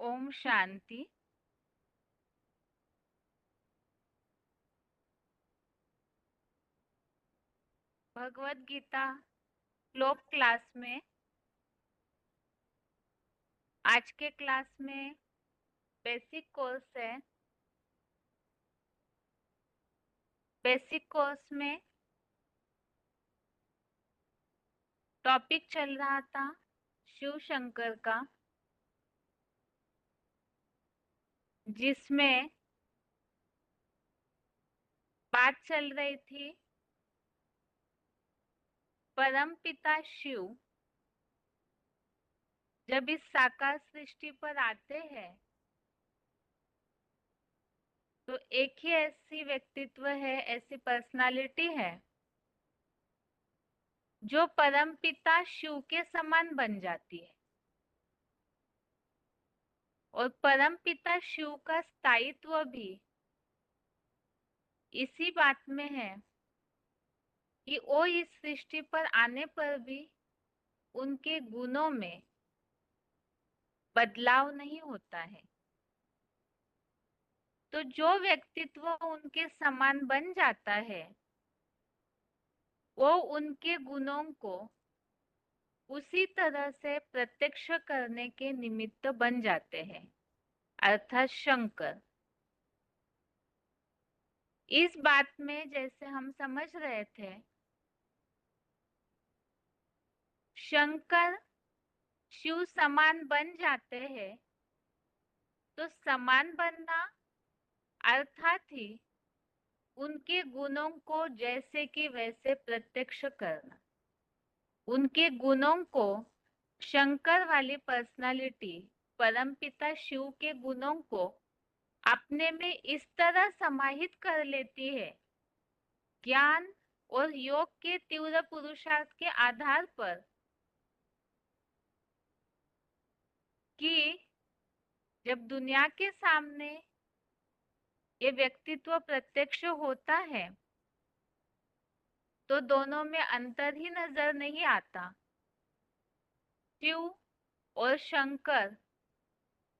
ओम शांति। भगवत गीता श्लोक क्लास में आज के क्लास में बेसिक कोर्स है। बेसिक कोर्स में टॉपिक चल रहा था शिव शंकर का, जिसमें बात चल रही थी परम पिता शिव जब इस साकार सृष्टि पर आते हैं तो एक ही ऐसी व्यक्तित्व है, ऐसी पर्सनालिटी है जो परम पिता शिव के समान बन जाती है। और परम पिता शिव का स्थायित्व भी इसी बात में है कि वो इस सृष्टि पर आने पर भी उनके गुणों में बदलाव नहीं होता है। तो जो व्यक्तित्व उनके समान बन जाता है वो उनके गुणों को उसी तरह से प्रत्यक्ष करने के निमित्त बन जाते हैं, अर्थात शंकर। इस बात में जैसे हम समझ रहे थे, शंकर शिव समान बन जाते हैं। तो समान बनना अर्थात ही उनके गुणों को जैसे कि वैसे प्रत्यक्ष करना। उनके गुणों को शंकर वाली पर्सनालिटी परमपिता शिव के गुणों को अपने में इस तरह समाहित कर लेती है, ज्ञान और योग के तीव्र पुरुषार्थ के आधार पर, कि जब दुनिया के सामने ये व्यक्तित्व प्रत्यक्ष होता है तो दोनों में अंतर ही नजर नहीं आता। शिव और शंकर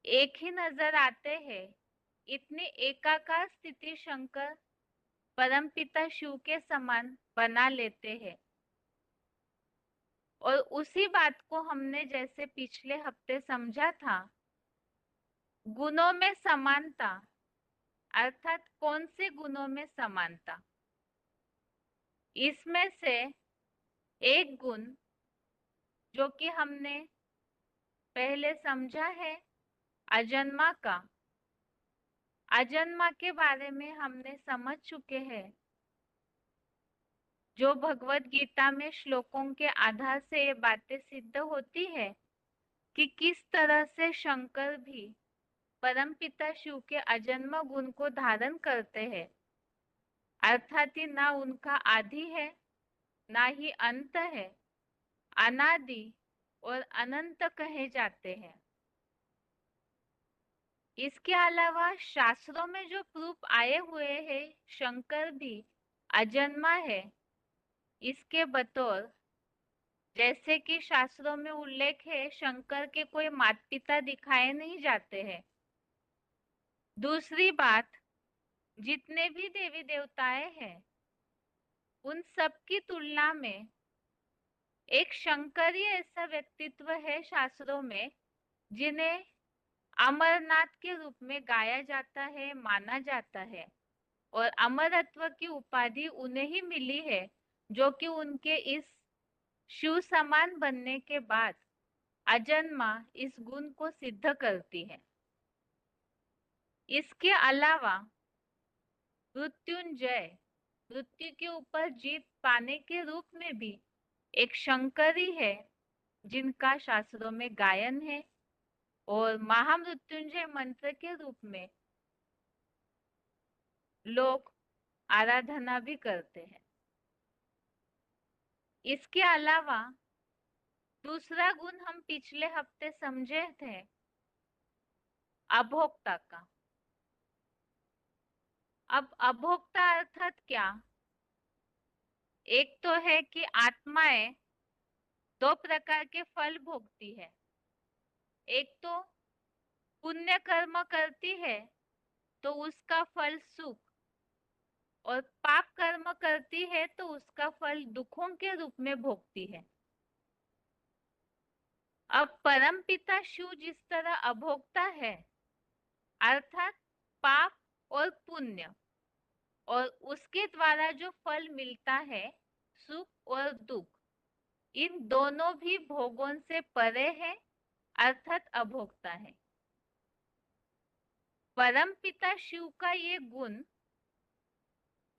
एक ही नजर आते हैं। इतनी एकाकार स्थिति शंकर परमपिता शिव के समान बना लेते हैं। और उसी बात को हमने जैसे पिछले हफ्ते समझा था, गुणों में समानता अर्थात कौन से गुणों में समानता। इसमें से एक गुण जो कि हमने पहले समझा है, अजन्मा का। अजन्मा के बारे में हमने समझ चुके हैं, जो भगवत गीता में श्लोकों के आधार से ये बातें सिद्ध होती है कि किस तरह से शंकर भी परमपिता शिव के अजन्म गुण को धारण करते हैं। अर्थात ही ना उनका आदि है ना ही अंत है, अनादि और अनंत कहे जाते हैं। इसके अलावा शास्त्रों में जो प्रूफ आए हुए हैं शंकर भी अजन्मा है, इसके बतौर जैसे कि शास्त्रों में उल्लेख है, शंकर के कोई माता पिता दिखाए नहीं जाते हैं। दूसरी बात, जितने भी देवी देवताएं हैं उन सब की तुलना में एक शंकर ही ऐसा व्यक्तित्व है शास्त्रों में जिन्हें अमरनाथ के रूप में गाया जाता है, माना जाता है। और अमरत्व की उपाधि उन्हें ही मिली है जो कि उनके इस शिव समान बनने के बाद अजन्मा इस गुण को सिद्ध करती है। इसके अलावा मृत्युंजय, मृत्यु के ऊपर जीत पाने के रूप में भी एक शंकरी है जिनका शास्त्रों में गायन है। और महामृत्युंजय मंत्र के रूप में लोग आराधना भी करते हैं। इसके अलावा दूसरा गुण हम पिछले हफ्ते समझे थे, अभोक्ता का। अब अभोक्ता अर्थात क्या? एक तो है कि आत्माएं दो प्रकार के फल भोगती है। एक तो पुण्य कर्म करती है तो उसका फल सुख, और पाप कर्म करती है तो उसका फल दुखों के रूप में भोगती है। अब परम पिता शिव जिस तरह अभोक्ता है, अर्थात पाप और पुण्य, और उसके द्वारा जो फल मिलता है सुख और दुख, इन दोनों भी भोगों से परे है, अर्थात अभोक्ता है। परम पिता शिव का ये गुण,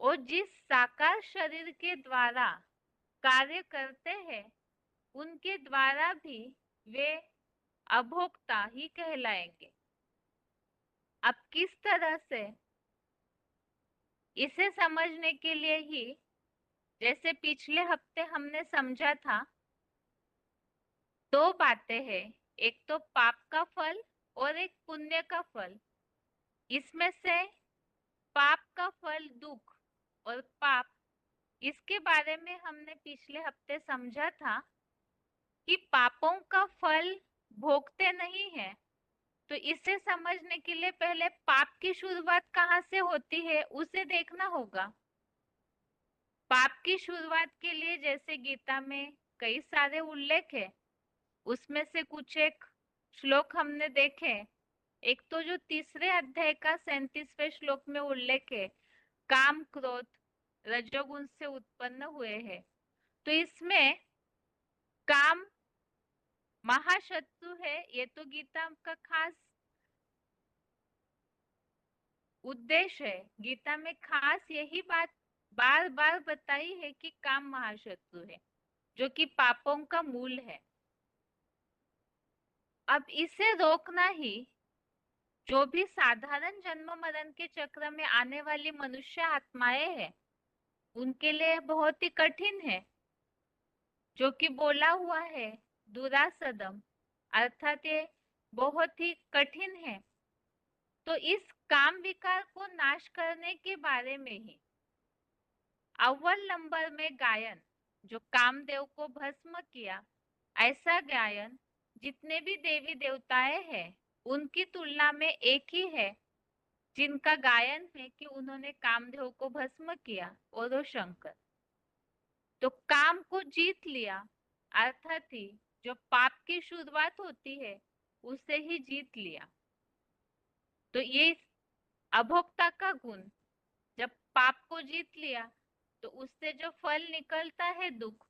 और जिस साकार शरीर के द्वारा कार्य करते हैं उनके द्वारा भी वे अभोक्ता ही कहलाएंगे। अब किस तरह से, इसे समझने के लिए ही, जैसे पिछले हफ्ते हमने समझा था, दो बातें हैं, एक तो पाप का फल और एक पुण्य का फल। इसमें से पाप का फल दुख और पाप, इसके बारे में हमने पिछले हफ्ते समझा था कि पापों का फल भोगते नहीं है। तो इसे समझने के लिए पहले पाप की शुरुआत कहाँ से होती है उसे देखना होगा। पाप की शुरुआत के लिए जैसे गीता में कई सारे उल्लेख है, उसमें से कुछ एक श्लोक हमने देखे। एक तो जो तीसरे अध्याय का 37वें श्लोक में उल्लेख है, काम क्रोध रजोगुण से उत्पन्न हुए हैं। तो इसमें काम महाशत्रु है, ये तो गीता का खास उद्देश्य है। गीता में खास यही बात बार बार बताई है कि काम महाशत्रु है, जो कि पापों का मूल है। अब इसे रोकना ही जो भी साधारण जन्म मरण के चक्र में आने वाली मनुष्य आत्माएं हैं उनके लिए बहुत ही कठिन है। जो कि बोला हुआ है दुरासदम, अर्थात ये बहुत ही कठिन है। तो इस काम विकार को नाश करने के बारे में ही अव्वल नंबर में गायन, जो कामदेव को भस्म किया, ऐसा गायन जितने भी देवी देवताएं हैं उनकी तुलना में एक ही है जिनका गायन है कि उन्होंने कामदेव को भस्म किया, और वो शंकर। तो काम को जीत लिया, अर्थात ही जो पाप की शुरुआत होती है उसे ही जीत लिया। तो ये अभोक्ता का गुण, जब पाप को जीत लिया तो उससे जो फल निकलता है दुख,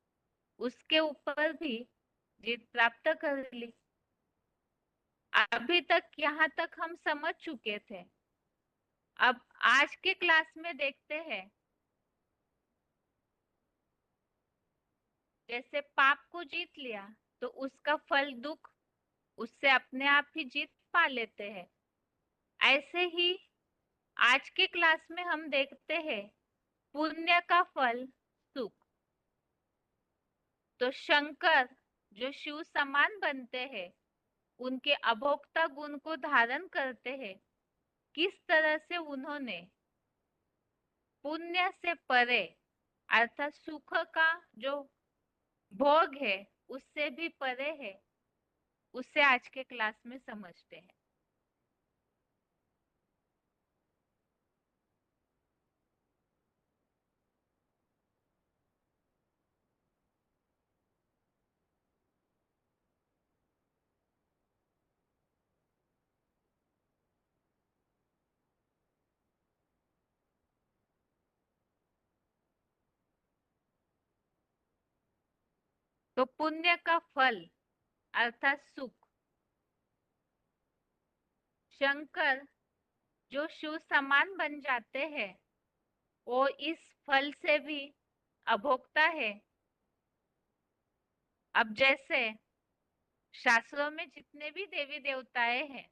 उसके ऊपर भी जीत प्राप्त कर ली। अभी तक यहाँ तक हम समझ चुके थे। अब आज के क्लास में देखते हैं, जैसे पाप को जीत लिया तो उसका फल दुख, उससे अपने आप ही जीत पा लेते हैं। ऐसे ही आज के क्लास में हम देखते हैं पुण्य का फल सुख। तो शंकर जो शिव समान बनते हैं, उनके अभोक्ता गुण को धारण करते हैं, किस तरह से उन्होंने पुण्य से परे, अर्थात सुख का जो भोग है उससे भी परे है, उससे आज के क्लास में समझते हैं। तो पुण्य का फल अर्थात सुख, शंकर जो शिव समान बन जाते हैं वो इस फल से भी अभोक्ता है। अब जैसे शास्त्रों में जितने भी देवी देवताएं हैं,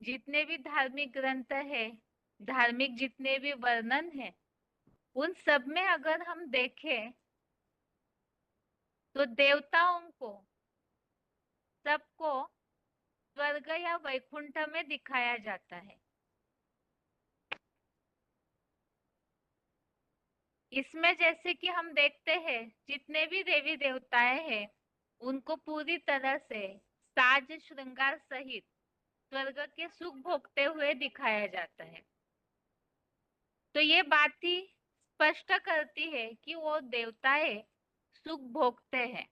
जितने भी धार्मिक ग्रंथ है, धार्मिक जितने भी वर्णन है, उन सब में अगर हम देखें तो देवताओं को सबको स्वर्ग या वैकुंठ में दिखाया जाता है। इसमें जैसे कि हम देखते हैं जितने भी देवी देवताएं हैं उनको पूरी तरह से साज श्रृंगार सहित स्वर्ग के सुख भोगते हुए दिखाया जाता है। तो ये बात ही स्पष्ट करती है कि वो देवताएं सुख भोगते हैं।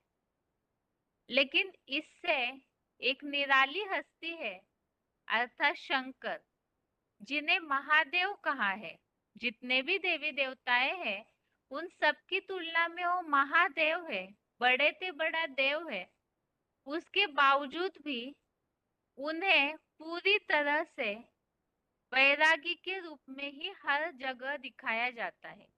लेकिन इससे एक निराली हस्ती है अर्थात शंकर, जिन्हें महादेव कहा है। जितने भी देवी देवताएं हैं उन सबकी तुलना में वो महादेव है, बड़े से बड़ा देव है। उसके बावजूद भी उन्हें पूरी तरह से वैरागी के रूप में ही हर जगह दिखाया जाता है।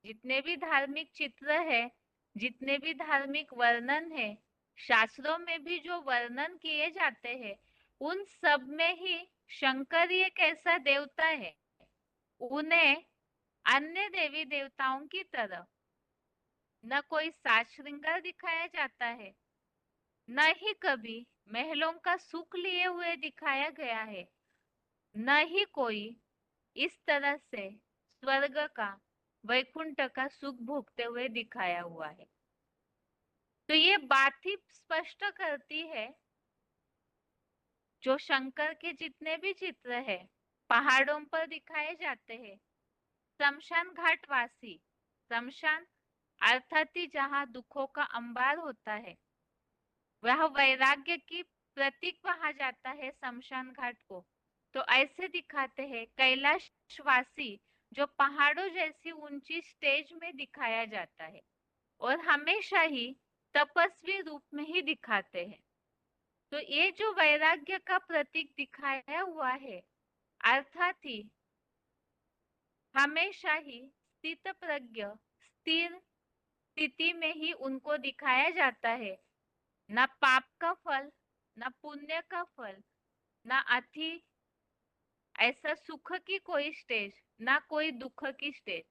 जितने भी धार्मिक चित्र है, जितने भी धार्मिक वर्णन है, शास्त्रों में भी जो वर्णन किए जाते हैं, उन सब में ही शंकर ही एक ऐसा देवता है। उन्हें अन्य देवी देवताओं की तरह न कोई साज श्रृंगार दिखाया जाता है, न ही कभी महलों का सुख लिए हुए दिखाया गया है, न ही कोई इस तरह से स्वर्ग का, वैकुंठ का सुख भोगते हुए दिखाया हुआ है। तो ये बात ही स्पष्ट करती है, जो शंकर के जितने भी चित्र है पहाड़ों पर दिखाए जाते हैं, शमशान घाट वासी, शमशान अर्थात ही जहाँ दुखों का अंबार होता है, वह वैराग्य की प्रतीक कहा जाता है शमशान घाट को। तो ऐसे दिखाते हैं कैलाशवासी, जो पहाड़ों जैसी ऊंची स्टेज में दिखाया जाता है और हमेशा ही तपस्वी रूप में ही दिखाते हैं। तो ये जो वैराग्य का प्रतीक दिखाया हुआ है, अर्थात ही हमेशा ही स्थित प्रज्ञ, स्थिर स्थिति में ही उनको दिखाया जाता है। न पाप का फल, न पुण्य का फल, न अति ऐसा सुख की कोई स्टेज, ना कोई दुख की स्टेज।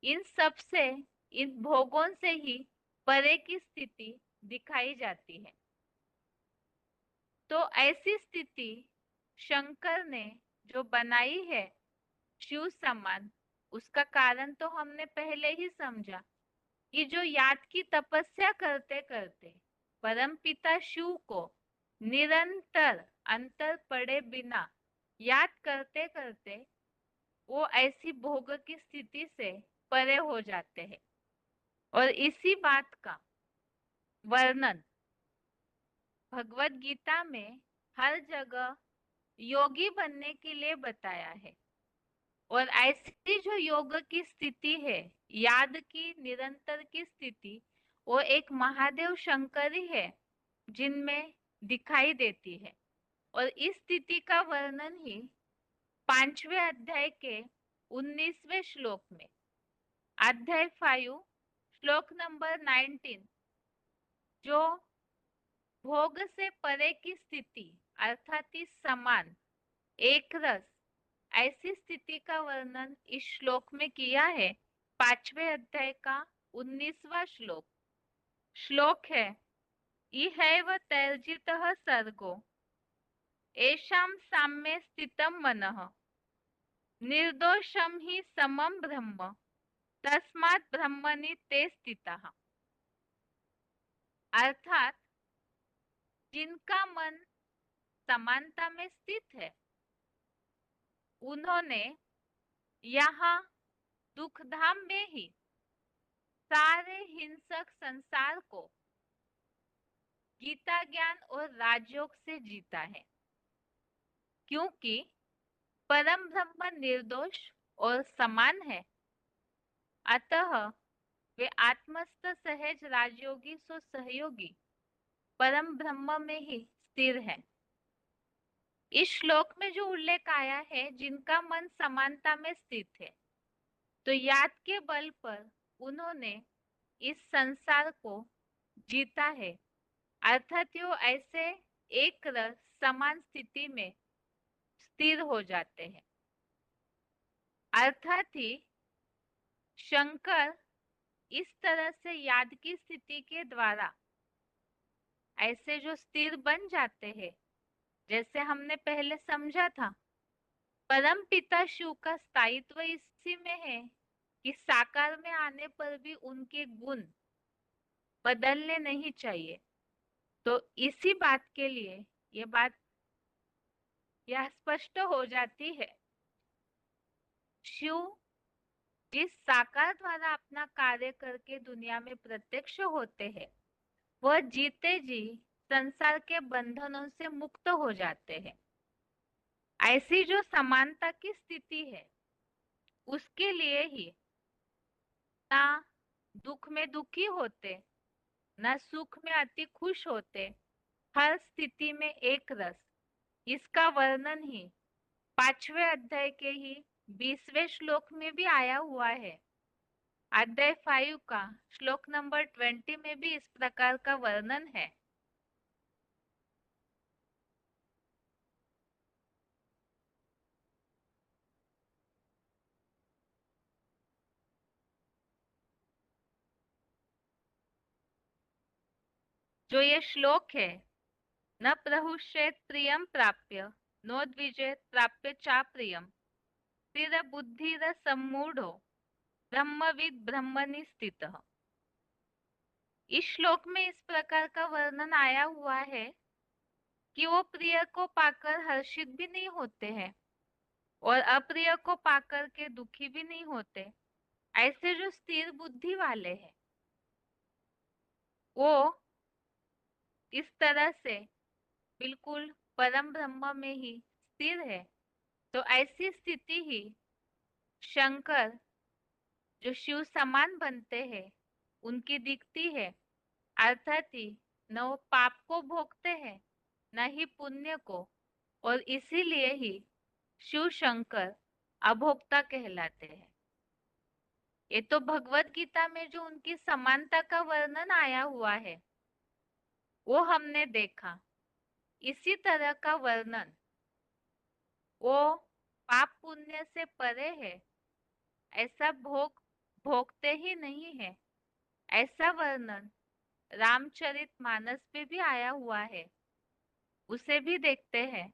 इन सब से, इन भोगों से ही परे की स्थिति दिखाई जाती है। तो ऐसी स्थिति शंकर ने जो बनाई है शिव समान, उसका कारण तो हमने पहले ही समझा कि जो याद की तपस्या करते करते परम पिता शिव को निरंतर अंतर पड़े बिना याद करते करते वो ऐसी भोग की स्थिति से परे हो जाते हैं। और इसी बात का वर्णन भगवत गीता में हर जगह योगी बनने के लिए बताया है। और ऐसी जो योग की स्थिति है, याद की निरंतर की स्थिति, वो एक महादेव शंकर ही है जिनमें दिखाई देती है। और इस स्थिति का वर्णन ही 5वें अध्याय के 19वें श्लोक में, अध्याय 5 श्लोक नंबर 19, जो भोग से परे की स्थिति अर्थात इस समान एक रस ऐसी स्थिति का वर्णन इस श्लोक में किया है। 5वें अध्याय का 19वां श्लोक। श्लोक है, इहैव तैर्जितः सर्गो येषां साम्ये स्थितं मनः निर्दोषं हि समं ब्रह्म तस्मात् ब्रह्मणि ते स्थितः। अर्थात जिनका मन समानता में स्थित है, उन्होंने यहाँ दुखधाम में ही सारे हिंसक संसार को गीता ज्ञान और राजयोग से जीता है। क्योंकि परम ब्रह्म निर्दोष और समान है, अतः वे आत्मस्थ सहज राजयोगी सो सहयोगी परम ब्रह्म में ही स्थिर है। इस श्लोक में जो उल्लेख आया है, जिनका मन समानता में स्थित है, तो याद के बल पर उन्होंने इस संसार को जीता है। अर्थात वो ऐसे एक रस समान स्थिति में स्थिर हो जाते हैं। अर्थात ही शंकर इस तरह से याद की स्थिति के द्वारा ऐसे जो स्थिर बन जाते हैं, जैसे हमने पहले समझा था, परम पिता शिव का स्थायित्व इसी में है कि साकार में आने पर भी उनके गुण बदलने नहीं चाहिए। तो इसी बात के लिए ये बात यह स्पष्ट हो जाती है। शिव जिस साकार द्वारा अपना कार्य करके दुनिया में प्रत्यक्ष होते हैं, वह जीते जी संसार के बंधनों से मुक्त हो जाते हैं। ऐसी जो समानता की स्थिति है, उसके लिए ही ना दुख में दुखी होते, ना सुख में अति खुश होते, हर स्थिति में एक रस, इसका वर्णन ही 5वें अध्याय के ही 20वें श्लोक में भी आया हुआ है। अध्याय 5 का श्लोक नंबर 20 में भी इस प्रकार का वर्णन है। जो ये श्लोक है, न प्रहुष्येत प्रियम प्राप्य नोद्विजेत प्राप्य चा प्रियम स्थिर बुद्धिर सम्मूढ़ो ब्रह्मविद ब्रह्मनि स्थितः। इस श्लोक में इस प्रकार का वर्णन आया हुआ है कि वो प्रिय को पाकर हर्षित भी नहीं होते हैं और अप्रिय को पाकर के दुखी भी नहीं होते। ऐसे जो स्थिर बुद्धि वाले हैं, वो इस तरह से बिल्कुल परम ब्रह्म में ही स्थिर है। तो ऐसी स्थिति ही शंकर जो शिव समान बनते हैं, उनकी दिखती है। अर्थात ही न वो पाप को भोगते हैं, न ही पुण्य को, और इसीलिए ही शिव शंकर अभोक्ता कहलाते हैं। ये तो भगवत गीता में जो उनकी समानता का वर्णन आया हुआ है, वो हमने देखा। इसी तरह का वर्णन वो पाप पुण्य से परे है, ऐसा भोगते ही नहीं है, ऐसा वर्णन रामचरितमानस में भी आया हुआ है। उसे भी देखते हैं।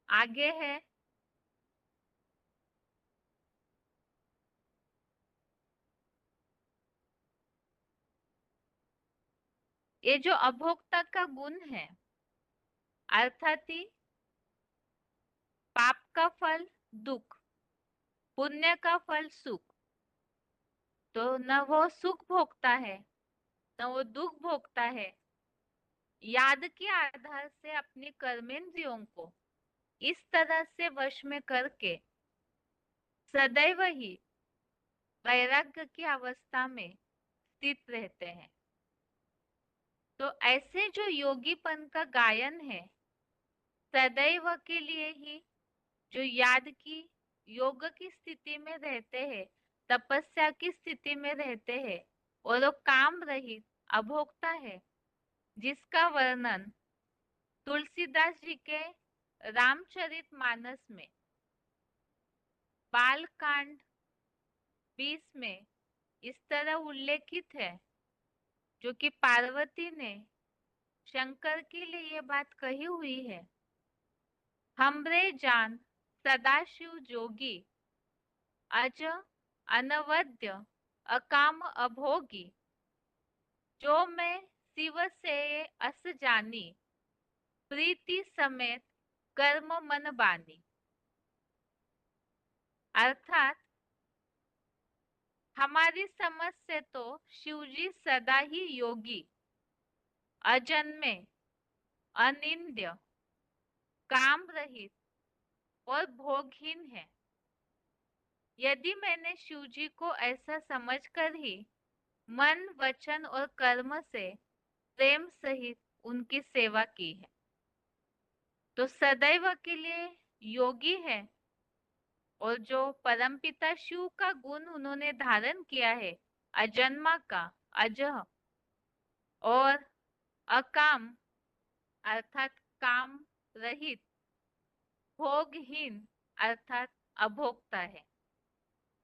आगे है, ये जो अभोक्ता का गुण है, अर्थात ही पाप का फल दुख, पुण्य का फल सुख। तो न वो सुख भोगता है, न वो दुख भोगता है। याद के आधार से अपने कर्मेंद्रियों को इस तरह से वश में करके सदैव ही वैराग्य की अवस्था में स्थित रहते हैं। तो ऐसे जो योगीपन का गायन है, सदैव के लिए ही जो याद की योग की स्थिति में रहते हैं, तपस्या की स्थिति में रहते हैं, और वो काम रहित अभोक्ता है, जिसका वर्णन तुलसीदास जी के रामचरितमानस में बाल कांड 20 में इस तरह उल्लेखित है, जो कि पार्वती ने शंकर के लिए ये बात कही हुई है। हमरे जान सदाशिव जोगी अज अनवद्य अकाम अभोगी जो मैं शिव से अस जानी प्रीति समेत कर्म मन बानी। अर्थात हमारी समझ से तो शिवजी सदा ही योगी, अजन्मे, अनिंद्य, काम रहित और भोगहीन है। यदि मैंने शिवजी को ऐसा समझकर ही मन वचन और कर्म से प्रेम सहित उनकी सेवा की है, तो सदैव के लिए योगी है। और जो परमपिता शिव का गुण उन्होंने धारण किया है, अजन्मा का, अजह, और अकाम अर्थात काम रहित, भोगहीन अर्थात अभोक्ता है।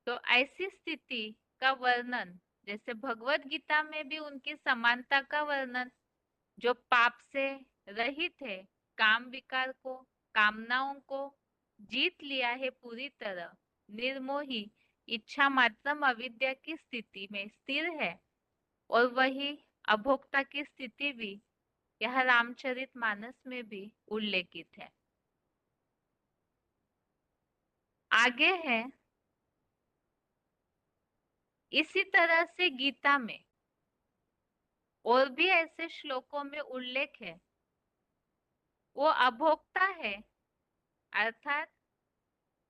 तो ऐसी स्थिति का वर्णन, जैसे भगवत गीता में भी उनकी समानता का वर्णन, जो पाप से रहित है, काम विकार को, कामनाओं को जीत लिया है पूरी तरह, निर्मोही, इच्छा मात्रम अविद्या की स्थिति में स्थिर है और वही अभोक्ता की स्थिति भी यह रामचरितमानस में भी उल्लेखित है। आगे है, इसी तरह से गीता में और भी ऐसे श्लोकों में उल्लेख है। वो अभोक्ता है, अर्थात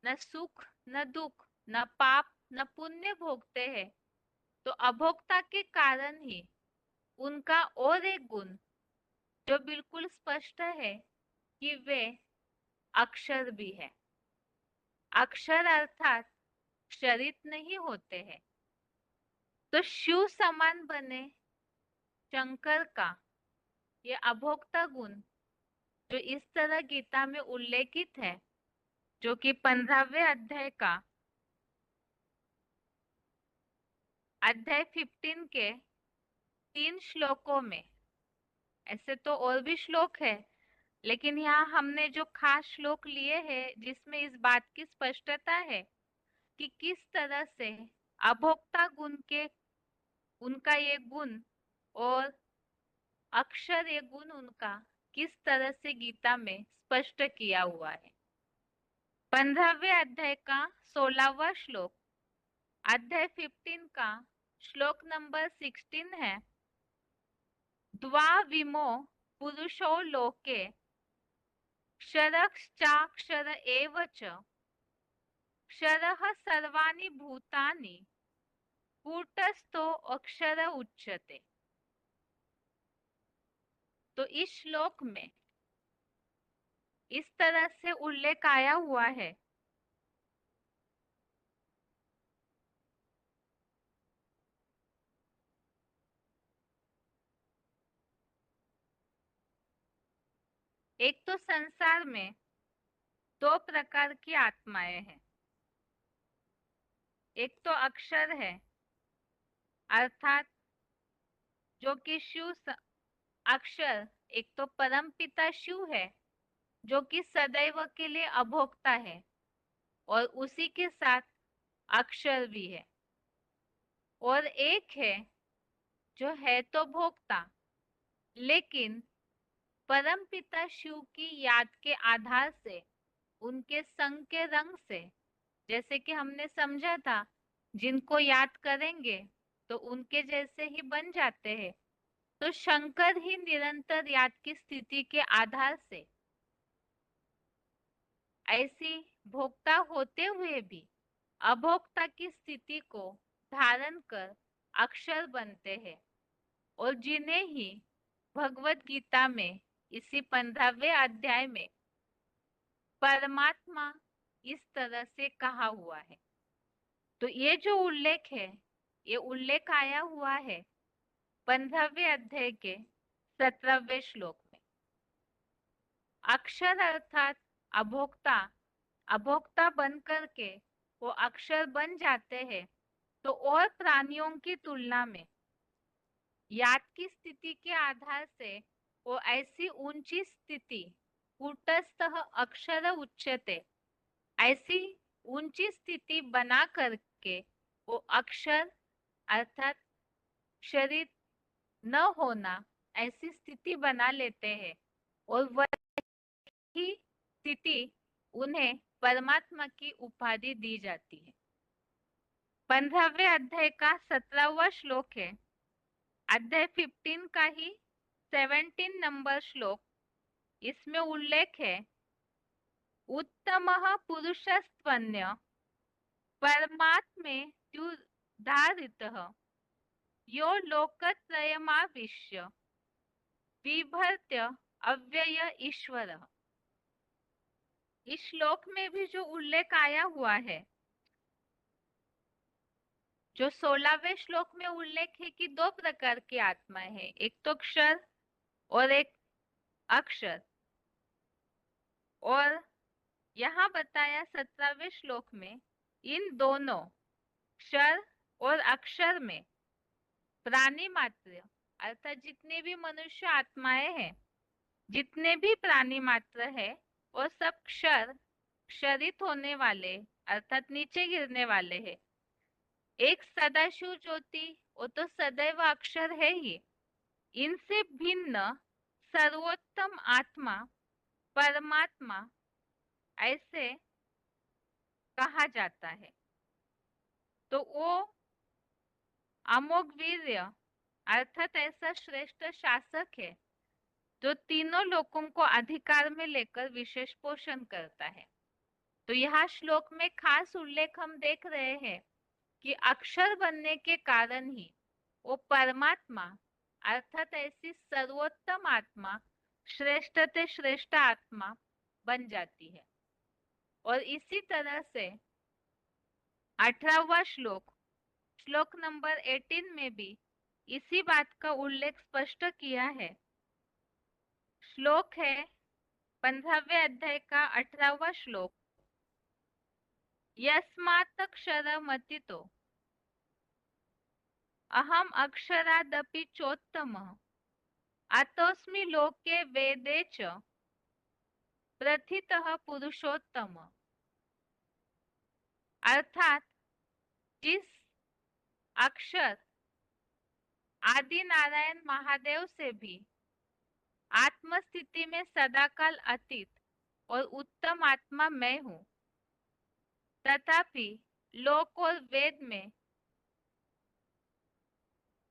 न सुख न दुख न पाप न पुण्य भोगते हैं, तो अभोक्ता के कारण ही उनका और एक गुण जो बिल्कुल स्पष्ट है कि वे अक्षर भी है। अक्षर अर्थात क्षरित नहीं होते हैं। तो शिव समान बने शंकर का ये अभोक्ता गुण जो इस तरह गीता में उल्लेखित है, जो कि 15वें अध्याय का अध्याय 15 के 3 श्लोकों में, ऐसे तो और भी श्लोक है, लेकिन यहाँ हमने जो खास श्लोक लिए हैं जिसमें इस बात की स्पष्टता है कि किस तरह से अभोक्ता गुण के उनका ये गुण और अक्षर ये गुण उनका किस तरह से गीता में स्पष्ट किया हुआ है। 15वें अध्याय का 16वां श्लोक, अध्याय 15 का श्लोक नंबर 16 है, द्वाविमो पुरुषो लोके क्षरश्चाक्षर एव च क्षरः सर्वाणि भूतानि कूटस्थो अक्षर उच्यते। तो इस श्लोक में इस तरह से उल्लेख आया हुआ है, एक तो संसार में 2 प्रकार की आत्माएं हैं। एक तो अक्षर है, अर्थात जो कि अक्षर एक तो परम पिता शिव है जो कि सदैव के लिए अभोक्ता है और उसी के साथ अक्षर भी है। और एक है जो है तो भोक्ता, लेकिन परम पिता शिव की याद के आधार से, उनके संग के रंग से, जैसे कि हमने समझा था, जिनको याद करेंगे तो उनके जैसे ही बन जाते हैं। तो शंकर ही निरंतर याद की स्थिति के आधार से ऐसी भोक्ता होते हुए भी अभोक्ता की स्थिति को धारण कर अक्षर बनते हैं और जिन्हें ही भगवत गीता में इसी 15वें अध्याय में परमात्मा इस तरह से कहा हुआ है। तो ये जो उल्लेख है, ये उल्लेख आया हुआ है 15वें अध्याय के 17वें श्लोक में। अक्षर अर्थात अभोक्ता, अभोक्ता बन करके वो अक्षर बन जाते हैं, तो और प्राणियों की तुलना में याद की स्थिति के आधार से वो ऐसी ऊंची स्थिति कूटस्थ अक्षर उच्यते, ऐसी ऊंची स्थिति बना करके वो अक्षर अर्थात शरीर न होना ऐसी स्थिति बना लेते हैं और वही स्थिति उन्हें परमात्मा की उपाधि दी जाती है। 15वें अध्याय का 17वां श्लोक है, अध्याय 15 का ही 17 नंबर श्लोक। इसमें उल्लेख है, उत्तमः पुरुषस्त्वन्य परमात्मेत्युदाहृतः यो लोकत्रयमाविश्य बिभर्त्य अव्यय ईश्वरः। इस श्लोक में भी जो उल्लेख आया हुआ है, जो 16वें श्लोक में उल्लेख है कि 2 प्रकार की आत्माएं हैं, एक तो क्षर और एक अक्षर, और यहाँ बताया 17वें श्लोक में इन दोनों क्षर और अक्षर में प्राणी मात्र अर्थात जितने भी मनुष्य आत्माएं हैं, जितने भी प्राणी मात्र है, और सब क्षर क्षरित होने वाले अर्थात नीचे गिरने वाले हैं, एक सदाशिव ज्योति, वो तो सदैव अक्षर है ही। इनसे भिन्न सर्वोत्तम आत्मा परमात्मा ऐसे कहा जाता है। तो वो अमोघ वीर्य अर्थात ऐसा श्रेष्ठ शासक है जो तीनों लोकों को अधिकार में लेकर विशेष पोषण करता है। तो यह श्लोक में खास उल्लेख हम देख रहे हैं कि अक्षर बनने के कारण ही वो परमात्मा अर्थात ऐसी सर्वोत्तम आत्मा श्रेष्ठ ते श्रेष्ठ आत्मा बन जाती है। और इसी तरह से 18वां श्लोक, श्लोक नंबर 18 में भी इसी बात का उल्लेख स्पष्ट किया है। श्लोक है 15वें अध्याय का 18वां श्लोक। यस्मात्क्षरमतीतो अहम अक्षरादपि चोत्तमः अतोऽस्मि लोके वेदे च प्रथितः पुरुषोत्तम। अर्थात जिस अक्षर आदि नारायण महादेव से भी आत्मस्थिति में सदाकाल अतीत और उत्तम आत्मा मैं हूँ, तथापि लोक और वेद में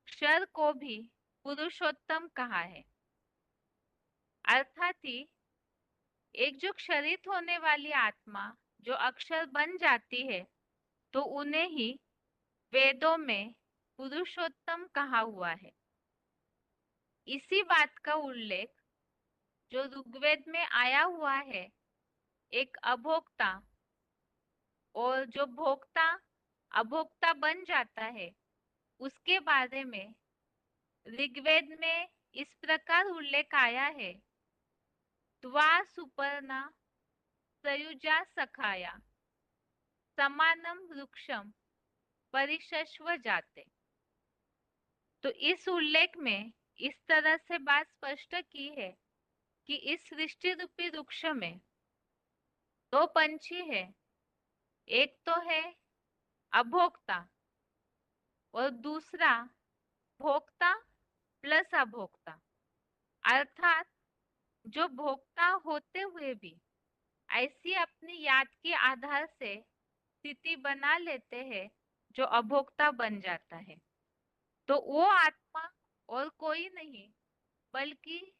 क्षर को भी पुरुषोत्तम कहा है। अर्थात ही एक जो क्षरित होने वाली आत्मा जो अक्षर बन जाती है, तो उन्हें ही वेदों में पुरुषोत्तम कहा हुआ है। इसी बात का उल्लेख जो ऋग्वेद में आया हुआ है, एक अभोक्ता और जो भोक्ता अभोक्ता बन जाता है, उसके बारे में ऋग्वेद में इस प्रकार उल्लेख आया है। त्वा सुपर्णा सयुजा सखाया समानम वृक्षम परिशस्व जाते। तो इस उल्लेख में इस तरह से बात स्पष्ट की है कि इस सृष्टि रूपी वृक्ष में दो पंछी है, एक तो है अभोक्ता और दूसरा भोक्ता प्लस अभोक्ता। अर्थात जो भोक्ता होते हुए भी ऐसी अपनी याद के आधार से स्थिति बना लेते हैं जो अभोक्ता बन जाता है, तो वो आत्मा और कोई नहीं बल्कि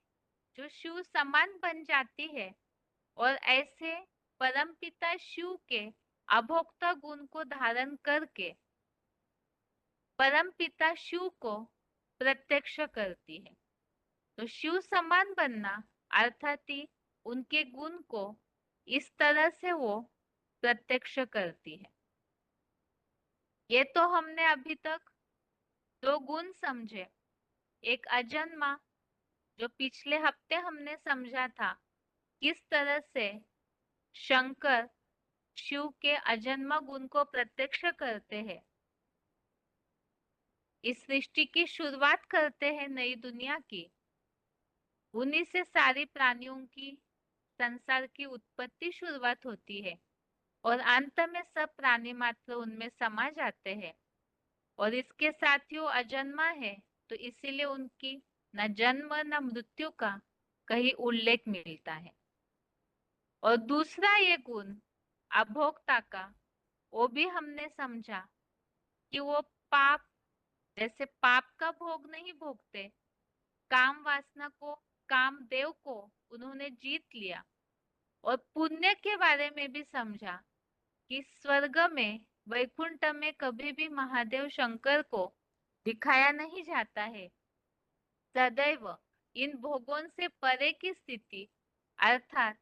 जो शिव समान बन जाती है और ऐसे परमपिता शिव के अभोक्ता गुण को धारण करके परमपिता शिव को प्रत्यक्ष करती है। तो शिव समान बनना अर्थात ही उनके गुण को इस तरह से वो प्रत्यक्ष करती है। ये तो हमने अभी तक दो गुण समझे। एक अजन्मा जो पिछले हफ्ते हमने समझा था, किस तरह से शंकर शिव के अजन्मा गुण को प्रत्यक्ष करते हैं, इस सृष्टि की शुरुआत करते हैं नई दुनिया की। उन्हीं से सारी प्राणियों की संसार की उत्पत्ति शुरुआत होती है और अंत में सब प्राणी मात्र उनमें समा जाते हैं। और इसके साथ ही वो अजन्मा है, तो इसीलिए उनकी न जन्म न मृत्यु का कहीं उल्लेख मिलता है। और दूसरा ये गुण अभोक्ता का, वो भी हमने समझा कि वो पाप, जैसे पाप का भोग नहीं भोगते, काम वासना को, काम देव को उन्होंने जीत लिया। और पुण्य के बारे में भी समझा कि स्वर्ग में वैकुंठ में कभी भी महादेव शंकर को दिखाया नहीं जाता है। सदैव इन भोगों से परे की स्थिति अर्थात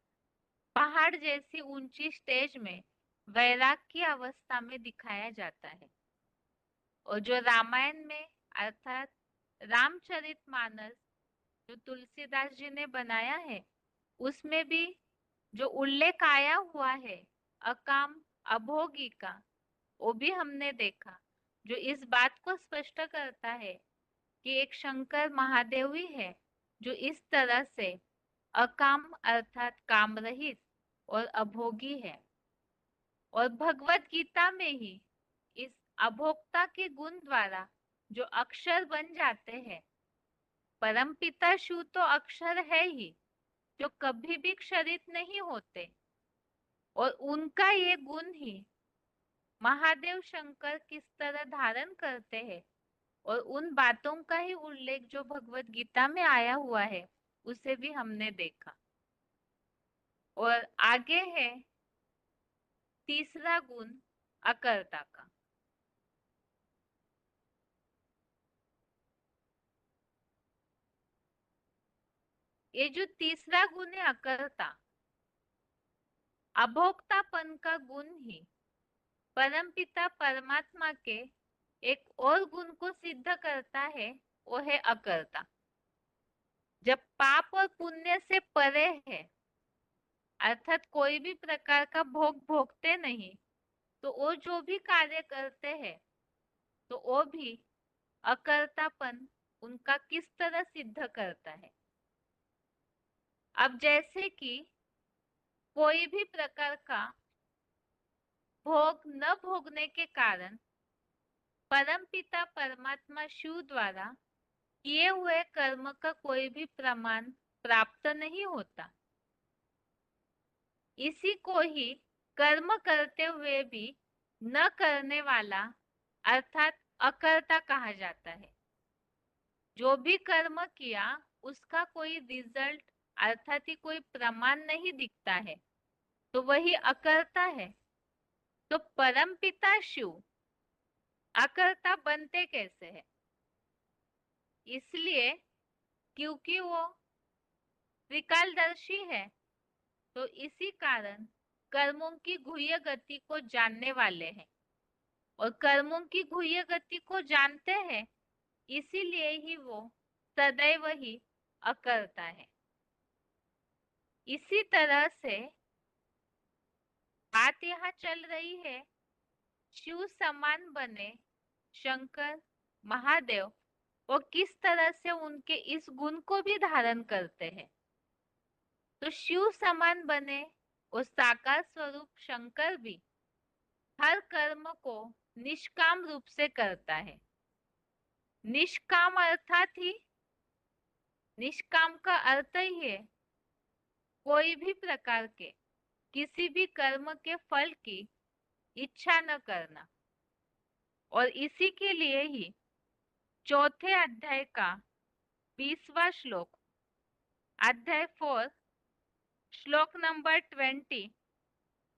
पहाड़ जैसी ऊंची स्टेज में वैराग की अवस्था में दिखाया जाता है। और जो रामायण में अर्थात रामचरितमानस जो तुलसीदास जी ने बनाया है, उसमें भी जो उल्लेख आया हुआ है अकाम अभोगी का, वो भी हमने देखा, जो इस बात को स्पष्ट करता है कि एक शंकर महादेव ही है जो इस तरह से अकाम अर्थात काम रहित और अभोगी है। और भगवत गीता में ही इस अभोक्ता के गुण द्वारा जो अक्षर बन जाते हैं। परमपिता शिव तो अक्षर है ही, जो कभी भी क्षरित नहीं होते, और उनका ये गुण ही महादेव शंकर किस तरह धारण करते हैं, और उन बातों का ही उल्लेख जो भगवत गीता में आया हुआ है, उसे भी हमने देखा। और आगे है तीसरा गुण अकर्ता का। ये जो तीसरा गुण है अकर्ता, अभोक्तापन का गुण ही परमपिता परमात्मा के एक और गुण को सिद्ध करता है, वो है अकर्ता। जब पाप और पुण्य से परे है, अर्थात कोई भी प्रकार का भोग भोगते नहीं, तो वो जो भी कार्य करते हैं, तो वो भी अकर्तापन उनका किस तरह सिद्ध करता है। अब जैसे कि कोई भी प्रकार का भोग न भोगने के कारण परमपिता परमात्मा शिव द्वारा किए हुए कर्म का कोई भी प्रमाण प्राप्त नहीं होता। इसी को ही कर्म करते हुए भी न करने वाला अर्थात अकर्ता कहा जाता है। जो भी कर्म किया उसका कोई रिजल्ट अर्थात ही कोई प्रमाण नहीं दिखता है, तो वही अकर्ता है। तो परमपिता शिव अकर्ता बनते कैसे हैं? इसलिए क्योंकि वो त्रिकालदर्शी है, तो इसी कारण कर्मों की गुह्य गति को जानने वाले हैं, और कर्मों की गुह्य गति को जानते हैं, इसीलिए ही वो सदैव ही अकर्ता है। इसी तरह से बात यहाँ चल रही है, शिव समान बने शंकर महादेव, वो किस तरह से उनके इस गुण को भी धारण करते हैं। तो शिव समान बने वो साकार स्वरूप शंकर भी हर कर्म को निष्काम रूप से करता है। निष्काम अर्थात ही, निष्काम का अर्थ ही है कोई भी प्रकार के किसी भी कर्म के फल की इच्छा न करना। और इसी के लिए ही चौथे अध्याय का 20वां श्लोक, अध्याय 4 श्लोक नंबर 20,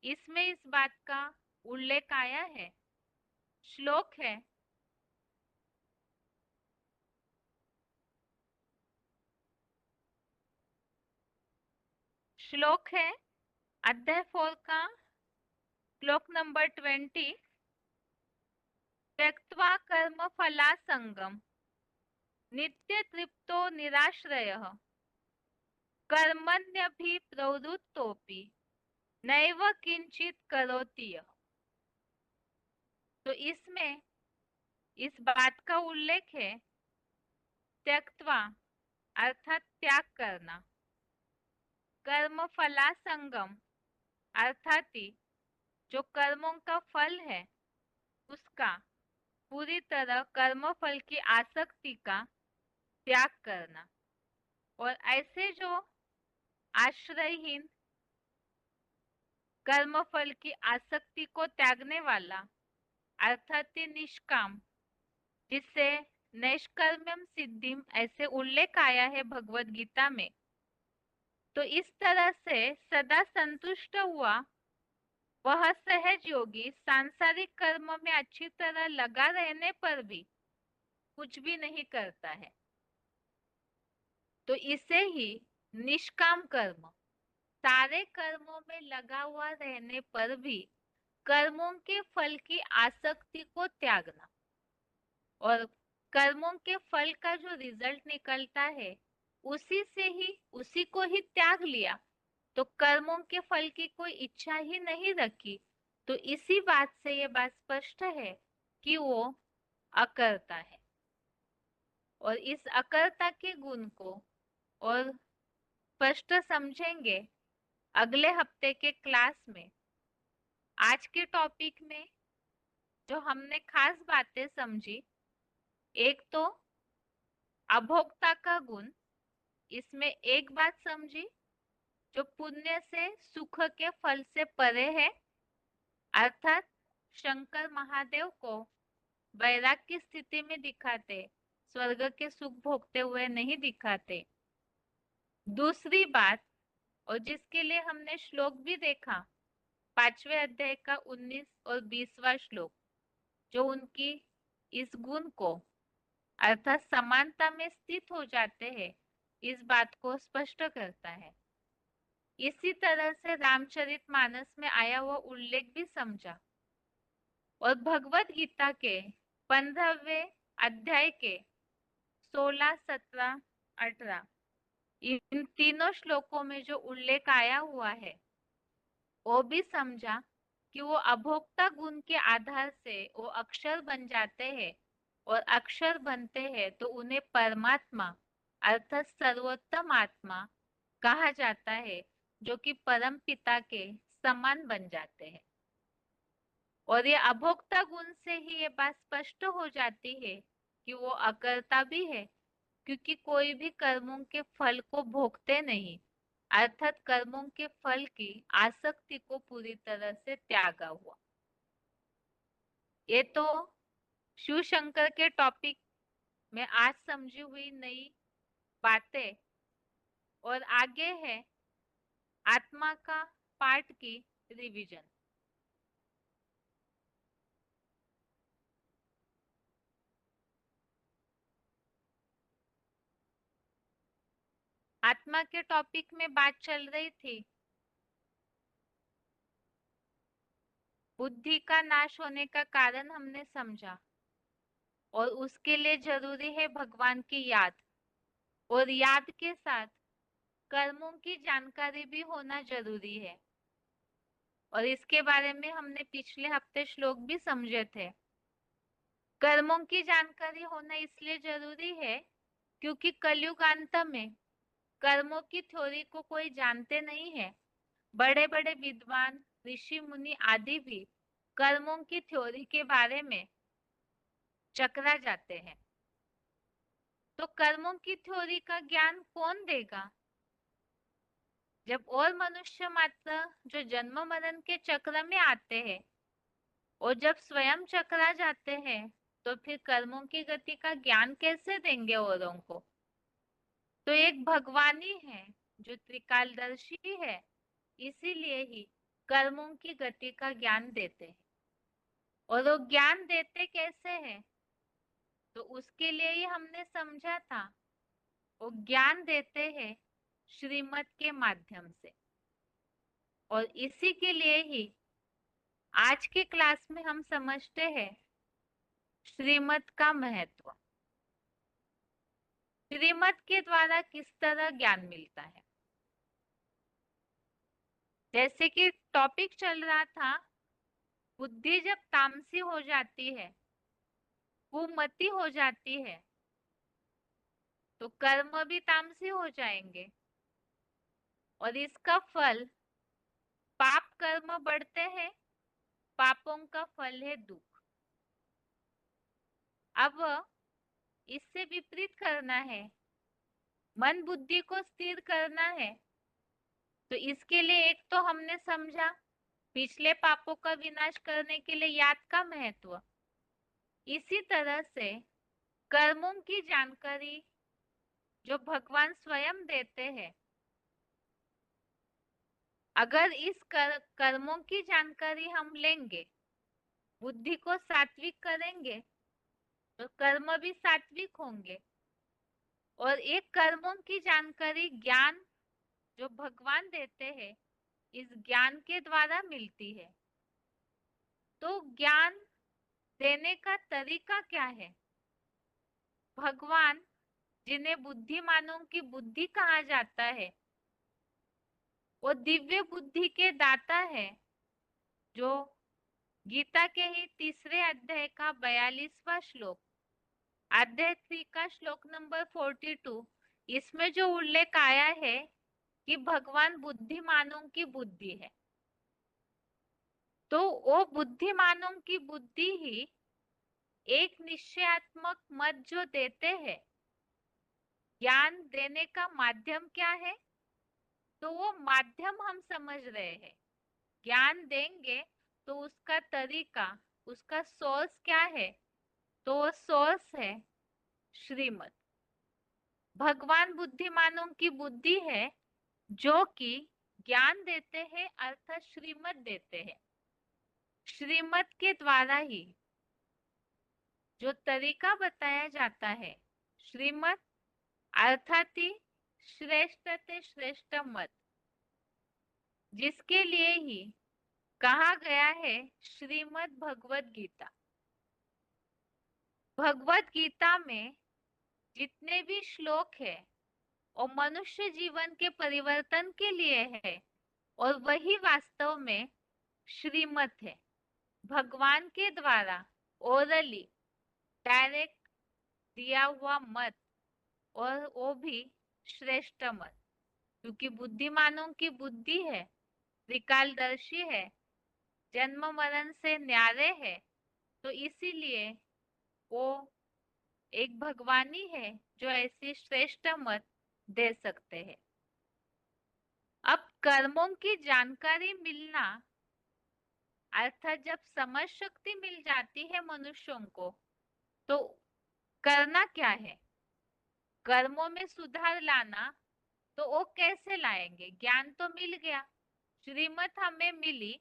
इसमें इस बात का उल्लेख आया है। श्लोक है, श्लोक है अध्याय 4 का श्लोक नंबर 20, त्यक्त्वा कर्म फलासंगम नित्य तृप्तो निराश्रयः कर्मण्यभिप्रवृत्तोऽपि नैव किंचित करोति यः। तो इसमें इस बात का उल्लेख है, त्यक्त्वा अर्थात त्याग करना, कर्म फलासंगम अर्थात ही जो कर्मों का फल है उसका पूरी तरह कर्म फल की आसक्ति का त्याग करना, और ऐसे जो आश्रयहीन कर्म फल की आसक्ति को त्यागने वाला अर्थात निष्काम, जिससे नैष्कर्म्यम सिद्धिम ऐसे उल्लेख आया है भगवत गीता में, तो इस तरह से सदा संतुष्ट हुआ वह सहज योगी सांसारिक कर्म में अच्छी तरह लगा रहने पर भी कुछ भी नहीं करता है। तो इसे ही निष्काम कर्म, सारे कर्मों में लगा हुआ रहने पर भी कर्मों के फल की आसक्ति को त्यागना, और कर्मों के फल का जो रिजल्ट निकलता है उसी से ही, उसी को ही त्याग लिया, तो कर्मों के फल की कोई इच्छा ही नहीं रखी। तो इसी बात से ये बात स्पष्ट है कि वो अकर्ता है। और इस अकर्ता के गुण को और स्पष्ट समझेंगे अगले हफ्ते के क्लास में। आज के टॉपिक में जो हमने खास बातें समझी, एक तो अभोक्ता का गुण, इसमें एक बात समझी जो पुण्य से सुख के फल से परे है, अर्थात शंकर महादेव को वैराग की स्थिति में दिखाते, स्वर्ग के सुख भोगते हुए नहीं दिखाते। दूसरी बात, और जिसके लिए हमने श्लोक भी देखा, 5वें अध्याय का 19 और 20वां श्लोक, जो उनकी इस गुण को अर्थात समानता में स्थित हो जाते हैं, इस बात को स्पष्ट करता है। इसी तरह से रामचरितमानस में आया हुआ उल्लेख भी समझा, और भगवत गीता के 15वें अध्याय के 16, 17, 18 इन तीनों श्लोकों में जो उल्लेख आया हुआ है, वो भी समझा कि वो अभोक्ता गुण के आधार से वो अक्षर बन जाते हैं, और अक्षर बनते हैं तो उन्हें परमात्मा अर्थात सर्वोत्तम आत्मा कहा जाता है, जो कि परम पिता के समान बन जाते हैं। और ये अभोक्ता गुण से ही ये बात स्पष्ट हो जाती है कि वो अकर्ता भी है, क्योंकि कोई भी कर्मों के फल को भोगते नहीं, अर्थात कर्मों के फल की आसक्ति को पूरी तरह से त्यागा हुआ। ये तो शिव शंकर के टॉपिक में आज समझी हुई नई बातें, और आगे है आत्मा का पार्ट की रिवीजन। आत्मा के टॉपिक में बात चल रही थी बुद्धि का नाश होने का कारण हमने समझा, और उसके लिए जरूरी है भगवान की याद, और याद के साथ कर्मों की जानकारी भी होना जरूरी है। और इसके बारे में हमने पिछले हफ्ते श्लोक भी समझे थे। कर्मों की जानकारी होना इसलिए जरूरी है क्योंकि कलयुगांत में कर्मों की थ्योरी को कोई जानते नहीं है। बड़े बड़े विद्वान ऋषि मुनि आदि भी कर्मों की थ्योरी के बारे में चकरा जाते हैं। तो कर्मों की थ्योरी का ज्ञान कौन देगा, जब और मनुष्य मात्र जो जन्म मरण के चक्र में आते हैं और जब स्वयं चकरा जाते हैं, तो फिर कर्मों की गति का ज्ञान कैसे देंगे औरों को। तो एक भगवान ही है जो त्रिकालदर्शी है, इसीलिए ही कर्मों की गति का ज्ञान देते हैं। और वो ज्ञान देते कैसे हैं, तो उसके लिए ही हमने समझा था, वो ज्ञान देते हैं श्रीमत के माध्यम से। और इसी के लिए ही आज के क्लास में हम समझते हैं श्रीमत का महत्व। श्रीमत के द्वारा किस तरह ज्ञान मिलता है, जैसे कि टॉपिक चल रहा था, बुद्धि जब तामसी हो जाती है, कुमति हो जाती है, तो कर्म भी तामसी हो जाएंगे, और इसका फल पाप कर्म बढ़ते हैं, पापों का फल है दुख। अब इससे विपरीत करना है, मन बुद्धि को स्थिर करना है, तो इसके लिए एक तो हमने समझा पिछले पापों का विनाश करने के लिए याद का महत्व। इसी तरह से कर्मों की जानकारी जो भगवान स्वयं देते हैं, अगर इस कर्मों की जानकारी हम लेंगे, बुद्धि को सात्विक करेंगे, तो कर्म भी सात्विक होंगे। और एक कर्मों की जानकारी ज्ञान जो भगवान देते हैं, इस ज्ञान के द्वारा मिलती है। तो ज्ञान देने का तरीका क्या है, भगवान जिन्हें बुद्धिमानों की बुद्धि कहा जाता है, वो दिव्य बुद्धि के दाता है, जो गीता के ही 3 अध्याय का 42वां श्लोक, अध्याय 3 का श्लोक नंबर 42, इसमें जो उल्लेख आया है, कि भगवान बुद्धिमानों की बुद्धि है। तो वो बुद्धिमानों की बुद्धि ही एक निश्चयात्मक मत जो देते हैं, ज्ञान देने का माध्यम क्या है, तो वो माध्यम हम समझ रहे हैं। ज्ञान देंगे तो उसका तरीका, उसका सोर्स क्या है, तो वो सोर्स है श्रीमत। भगवान बुद्धिमानों की बुद्धि है जो कि ज्ञान देते हैं अर्थात श्रीमत देते हैं। श्रीमत के द्वारा ही जो तरीका बताया जाता है, श्रीमत अर्थात ही श्रेष्ठ ते श्रेष्ठ मत, जिसके लिए ही कहा गया है श्रीमद् भगवत गीता। भगवत गीता में जितने भी श्लोक है और मनुष्य जीवन के परिवर्तन के लिए है, और वही वास्तव में श्रीमत है। भगवान के द्वारा ओरली डायरेक्ट दिया हुआ मत, और वो भी श्रेष्ठ मत, क्योंकि बुद्धिमानों की बुद्धि है, त्रिकालदर्शी है, जन्म मरण से न्यारे है, तो इसीलिए वो एक भगवानी है जो ऐसी श्रेष्ठ मत दे सकते हैं। अब कर्मों की जानकारी मिलना अर्थात जब समझ शक्ति मिल जाती है मनुष्यों को, तो करना क्या है, कर्मों में सुधार लाना। तो वो कैसे लाएंगे, ज्ञान तो मिल गया, श्रीमत हमें मिली,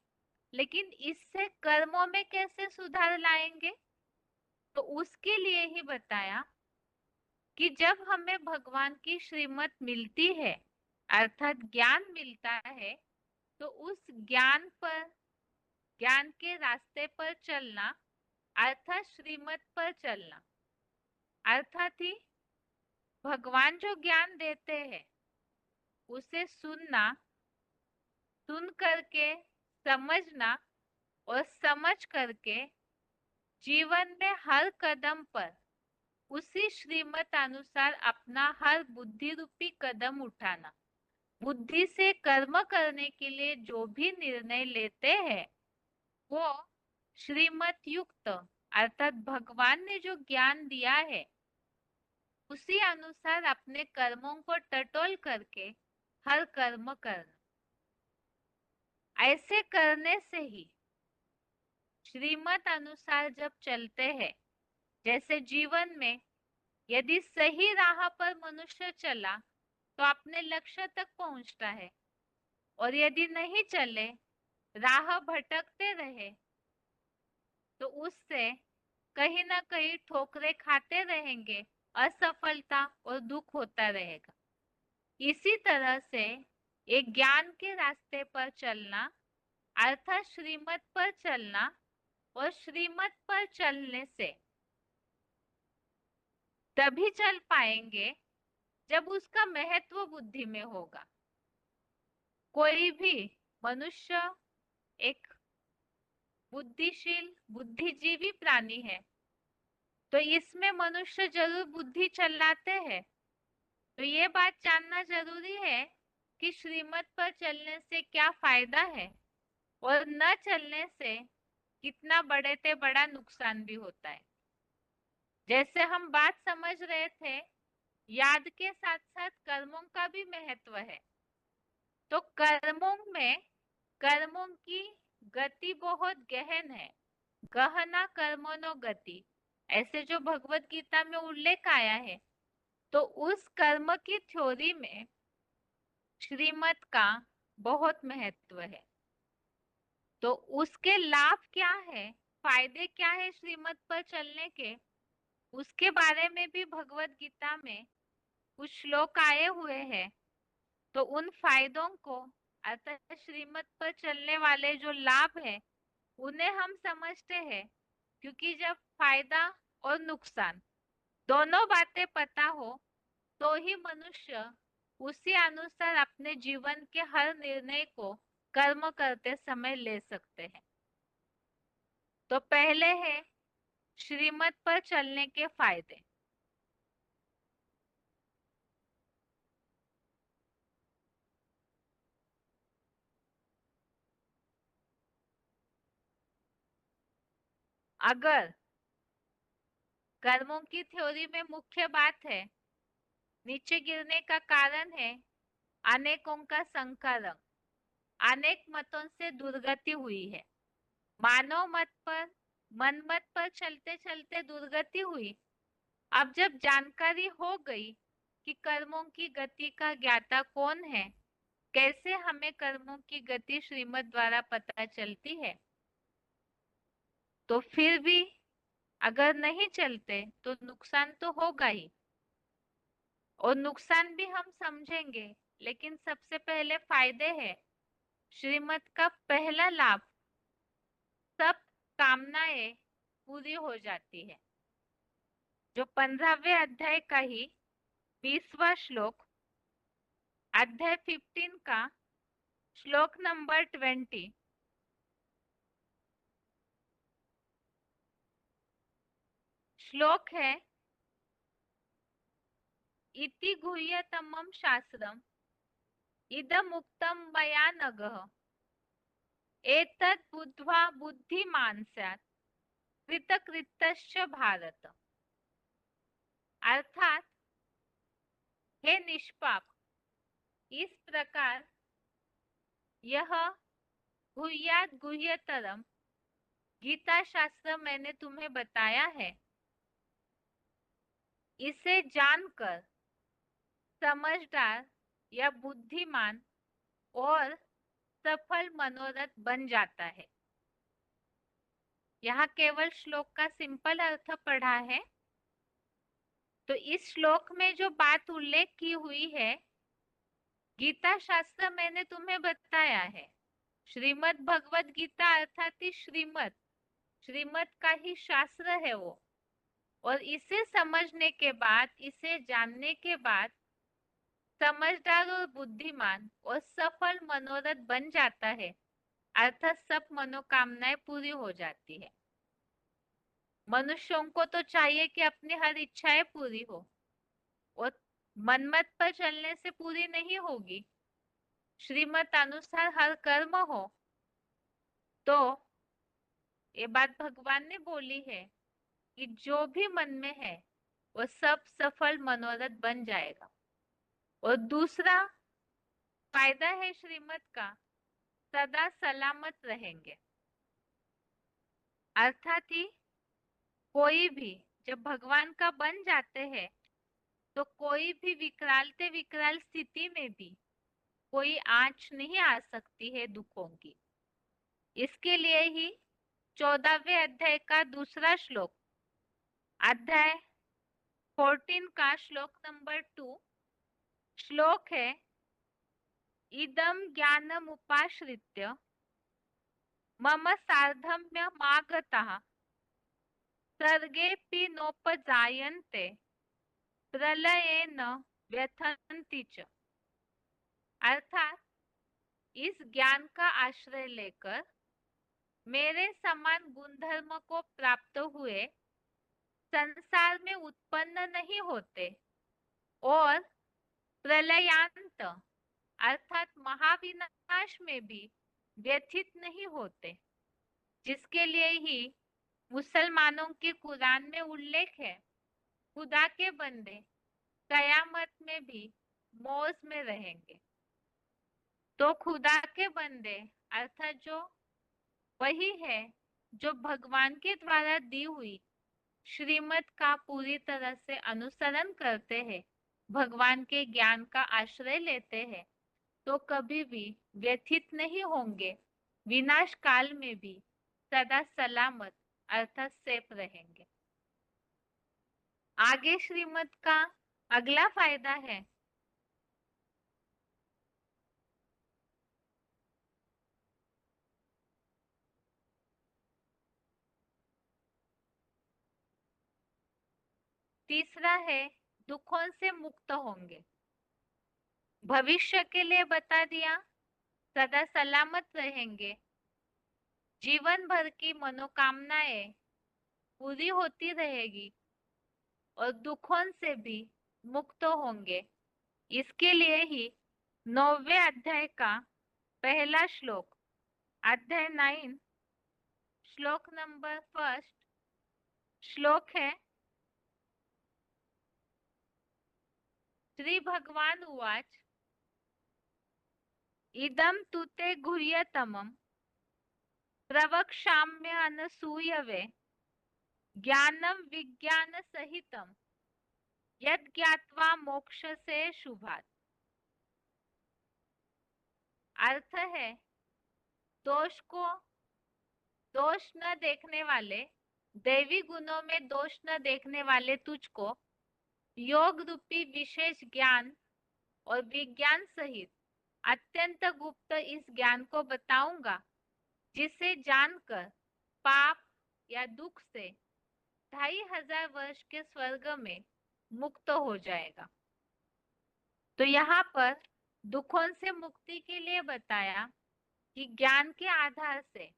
लेकिन इससे कर्मों में कैसे सुधार लाएंगे, तो उसके लिए ही बताया कि जब हमें भगवान की श्रीमत मिलती है अर्थात ज्ञान मिलता है, तो उस ज्ञान पर, ज्ञान के रास्ते पर चलना अर्थात श्रीमत पर चलना, अर्थात ही भगवान जो ज्ञान देते हैं उसे सुनना, सुन करके समझना, और समझ करके जीवन में हर कदम पर उसी श्रीमत अनुसार अपना हर बुद्धि रूपी कदम उठाना। बुद्धि से कर्म करने के लिए जो भी निर्णय लेते हैं वो श्रीमत युक्त अर्थात भगवान ने जो ज्ञान दिया है उसी अनुसार अपने कर्मों को टटोल करके हर कर्म करना। ऐसे करने से ही श्रीमत अनुसार जब चलते हैं, जैसे जीवन में यदि सही राह पर मनुष्य चला तो अपने लक्ष्य तक पहुंचता है, और यदि नहीं चले, राह भटकते रहे, तो उससे कहीं ना कहीं ठोकरें खाते रहेंगे, असफलता और दुख होता रहेगा। इसी तरह से एक ज्ञान के रास्ते पर चलना अर्थात श्रीमत पर चलना, और श्रीमत पर चलने से तभी चल पाएंगे जब उसका महत्व बुद्धि में होगा। कोई भी मनुष्य एक बुद्धिशील बुद्धिजीवी प्राणी है, तो इसमें मनुष्य जरूर बुद्धि चलाते हैं। तो ये बात जानना जरूरी है कि श्रीमत पर चलने से क्या फायदा है, और न चलने से कितना बड़े से बड़ा नुकसान भी होता है। जैसे हम बात समझ रहे थे, याद के साथ साथ कर्मों का भी महत्व है। तो कर्मों में, कर्मों की गति बहुत गहन है, गहना कर्मणो गति, ऐसे जो भगवत गीता में उल्लेख आया है। तो उस कर्म की थ्योरी में श्रीमत का बहुत महत्व है। तो उसके लाभ क्या है, फायदे क्या है श्रीमत पर चलने के, उसके बारे में भी भगवत गीता में कुछ श्लोक आए हुए हैं। तो उन फायदों को अर्थात श्रीमत पर चलने वाले जो लाभ है उन्हें हम समझते हैं, क्योंकि जब फायदा और नुकसान दोनों बातें पता हो तो ही मनुष्य उसी अनुसार अपने जीवन के हर निर्णय को कर्म करते समय ले सकते हैं। तो पहले है श्रीमत पर चलने के फायदे। अगर कर्मों की थ्योरी में मुख्य बात है नीचे गिरने का कारण है अनेकों का संकलन, अनेक मतों से दुर्गति हुई है, मानव मत पर मन मत पर चलते चलते दुर्गति हुई। अब जब जानकारी हो गई कि कर्मों की गति का ज्ञाता कौन है, कैसे हमें कर्मों की गति श्रीमत द्वारा पता चलती है, तो फिर भी अगर नहीं चलते तो नुकसान तो होगा ही, और नुकसान भी हम समझेंगे, लेकिन सबसे पहले फायदे हैं। श्रीमत का पहला लाभ, सब कामनाएं पूरी हो जाती है। जो 15वें अध्याय का ही 20वां श्लोक, अध्याय 15 का श्लोक नंबर 20, श्लोक है इति गुह्यतमं शास्त्रम इदम उक्तम मया नघः एतत् बुद्ध्वा बुद्धिमान् स्यात् कृतकृत्यश्च भारत। अर्थात हे निष्पाप, इस प्रकार यह गुह्यात गुह्यतरम गीता शास्त्र मैंने तुम्हें बताया है, इसे जानकर समझदार या बुद्धिमान और सफल मनोरथ बन जाता है। यहाँ केवल श्लोक का सिंपल अर्थ पढ़ा है। तो इस श्लोक में जो बात उल्लेख की हुई है, गीता शास्त्र मैंने तुम्हें बताया है। श्रीमद् भगवत गीता अर्थात श्रीमद्, श्रीमद् का ही शास्त्र है वो। और इसे समझने के बाद, इसे जानने के बाद समझदार और बुद्धिमान और सफल मनोरथ बन जाता है, अर्थात सब मनोकामनाएं पूरी हो जाती है। मनुष्यों को तो चाहिए कि अपनी हर इच्छाएं पूरी हो, और मनमत पर चलने से पूरी नहीं होगी। श्रीमत अनुसार हर कर्म हो, तो ये बात भगवान ने बोली है कि जो भी मन में है वो सब सफल मनोरथ बन जाएगा। और दूसरा फायदा है श्रीमत का, सदा सलामत रहेंगे। अर्थात ही कोई भी जब भगवान का बन जाते हैं तो कोई भी विकरालते विकराल स्थिति में भी कोई आंच नहीं आ सकती है दुखों की। इसके लिए ही 14वें अध्याय का दूसरा श्लोक, अध्याय 14 का श्लोक नंबर 2, श्लोक है इदम ज्ञानमुपाश्रित्य मम सार्धम्यमागताः सर्गेऽपि नोपजायन्ते प्रलयेन व्यथन्ति च। अर्थात इस ज्ञान का आश्रय लेकर मेरे समान गुणधर्म को प्राप्त हुए संसार में उत्पन्न नहीं होते और प्रलयांत अर्थात महाविनाश में भी व्यथित नहीं होते, जिसके लिए ही मुसलमानों के कुरान में उल्लेख है खुदा के बंदे कयामत में भी मौज में रहेंगे। तो खुदा के बंदे अर्थात जो वही है जो भगवान के द्वारा दी हुई श्रीमत का पूरी तरह से अनुसरण करते हैं, भगवान के ज्ञान का आश्रय लेते हैं, तो कभी भी व्यथित नहीं होंगे, विनाश काल में भी सदा सलामत अर्थात सेफ रहेंगे। आगे श्रीमत का अगला फायदा है तीसरा है दुखों से मुक्त होंगे। भविष्य के लिए बता दिया, सदा सलामत रहेंगे, जीवन भर की मनोकामनाएं पूरी होती रहेगी और दुखों से भी मुक्त होंगे। इसके लिए ही 9वें अध्याय का पहला श्लोक, अध्याय 9 श्लोक नंबर 1, श्लोक है श्री भगवान उवाच इदं तु ते गुह्यतमं प्रवक्ष्याम्य अनसूयवे ज्ञानं विज्ञान सहितं यद ज्ञात्वा मोक्षसे शुभात्। अर्थ है दोष को दोष न देखने वाले, दैवी गुणों में दोष न देखने वाले तुझको योग रूपी विशेष ज्ञान और विज्ञान सहित अत्यंत गुप्त इस ज्ञान को बताऊंगा, जिसे जानकर पाप या दुख से 2500 वर्ष के स्वर्ग में मुक्त हो जाएगा। तो यहाँ पर दुखों से मुक्ति के लिए बताया कि ज्ञान के आधार से,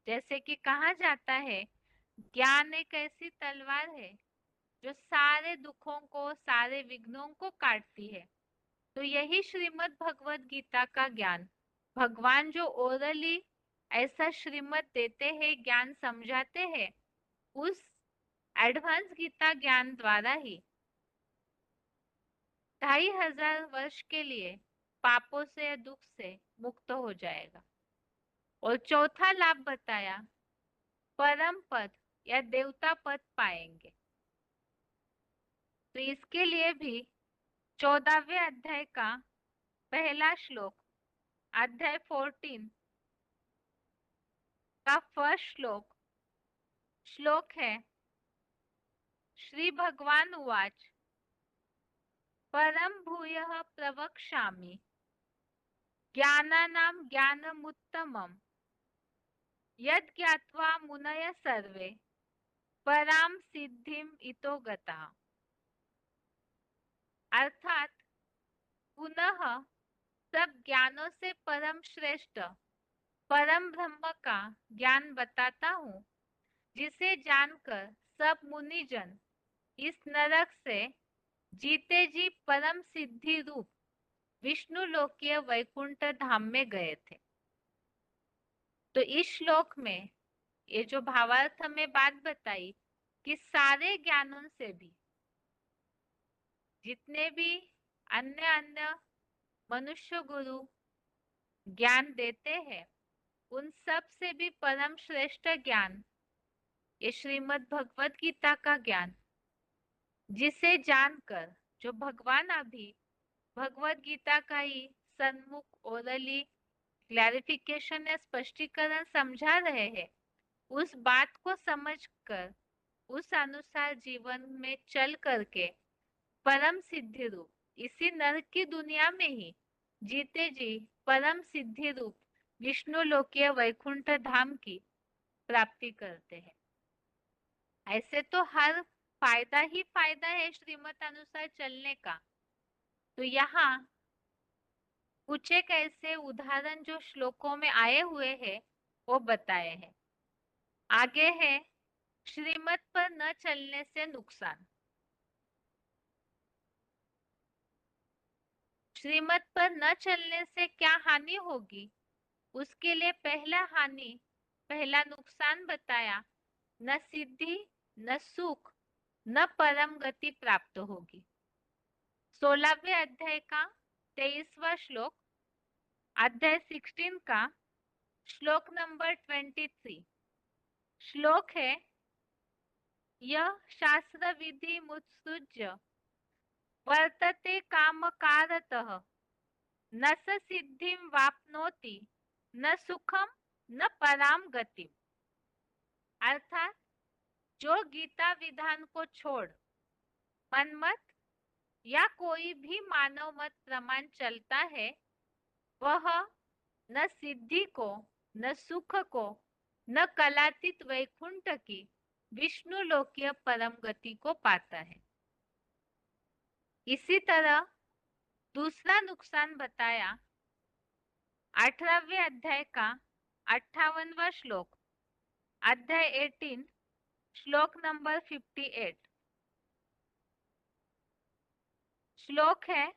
जैसे कि कहा जाता है ज्ञान एक ऐसी तलवार है जो सारे दुखों को, सारे विघ्नों को काटती है। तो यही श्रीमद् भगवत गीता का ज्ञान, भगवान जो ओरली ऐसा श्रीमद् देते हैं, ज्ञान समझाते हैं, उस एडवांस गीता ज्ञान द्वारा ही 2500 वर्ष के लिए पापों से या दुख से मुक्त हो जाएगा। और चौथा लाभ बताया परम पद या देवता पद पाएंगे। तो इसके लिए भी 14वें अध्याय का पहला श्लोक, अध्याय 14 का फर्स्ट श्लोक, श्लोक है श्री भगवान उवाच परम भूयः प्रवक्ष्यामि ज्ञानानां ज्ञानमुत्तमं यद् ज्ञात्वा मुनयः सर्वे पराम सिद्धिम इतो गतः। अर्थात पुनः सब ज्ञानों से परम श्रेष्ठ परम ब्रह्म का ज्ञान बताता हूँ, जिसे जानकर सब मुनिजन इस नरक से जीते जी परम सिद्धि रूप विष्णु लोकीय वैकुंठ धाम में गए थे। तो इस श्लोक में ये जो भावार्थ में बात बताई कि सारे ज्ञानों से भी, जितने भी अन्य अन्य मनुष्य गुरु ज्ञान देते हैं, उन सब से भी परम श्रेष्ठ ज्ञान ये श्रीमद् भगवत गीता का ज्ञान, जिसे जानकर जो भगवान अभी भगवत गीता का ही सन्मुख ओरली क्लैरिफिकेशन या स्पष्टीकरण समझा रहे हैं, उस बात को समझकर उस अनुसार जीवन में चल करके परम सिद्धि रूप इसी नरक की दुनिया में ही जीते जी परम सिद्धि रूप विष्णु लोकीय वैकुंठ धाम की प्राप्ति करते हैं। ऐसे तो हर फायदा ही फायदा है श्रीमत अनुसार चलने का। तो यहाँ कुछ एक ऐसे उदाहरण जो श्लोकों में आए हुए हैं वो बताए हैं। आगे है श्रीमत पर न चलने से नुकसान। श्रीमत पर न चलने से क्या हानि होगी, उसके लिए पहला नुकसान बताया, न सिद्धि न सुख न परम गति प्राप्त होगी। 16वें अध्याय का 23वां श्लोक, अध्याय 16 का श्लोक नंबर 23, श्लोक है यह शास्त्र विधि मुत्सृज्य वर्तते कामकारतः न स सिद्धिं वाप्नोति न सुखम न पराम गति। अर्थात जो गीता विधान को छोड़ मनमत या कोई भी मानव मत प्रमाण चलता है, वह न सिद्धि को, न सुख को, न कलातीत वैकुंठ की विष्णु लोकीय परम गति को पाता है। इसी तरह दूसरा नुकसान बताया 18वें अध्याय का 58वां श्लोक, अध्याय 18 श्लोक नंबर 58, श्लोक है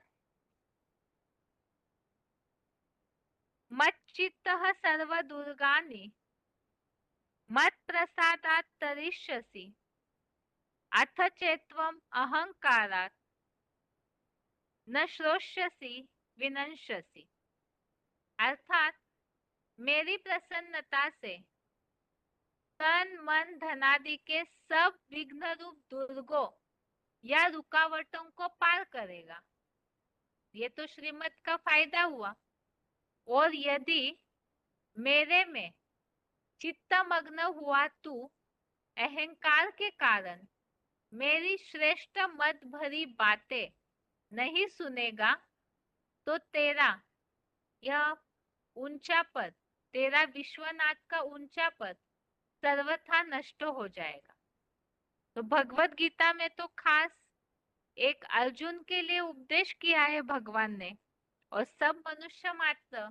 मच्चित्तः सर्वदुर्गानि मत्प्रसादात् तरिष्यसि अथ चेत्त्वम् अहंकारात् न श्रोष्यसि विनश्यसि। अर्थात मेरी प्रसन्नता से तन मन धनादि के सब विघ्न रूप दुर्गों या रुकावटों को पार करेगा। ये तो श्रीमत का फायदा हुआ। और यदि मेरे में चित्तमग्न हुआ तू अहंकार के कारण मेरी श्रेष्ठ मत भरी बातें नहीं सुनेगा, तो तेरा यह ऊंचा पद, तेरा विश्वनाथ का ऊंचा पद सर्वथा नष्ट हो जाएगा। तो भगवत गीता में तो खास एक अर्जुन के लिए उपदेश किया है भगवान ने, और सब मनुष्य मात्र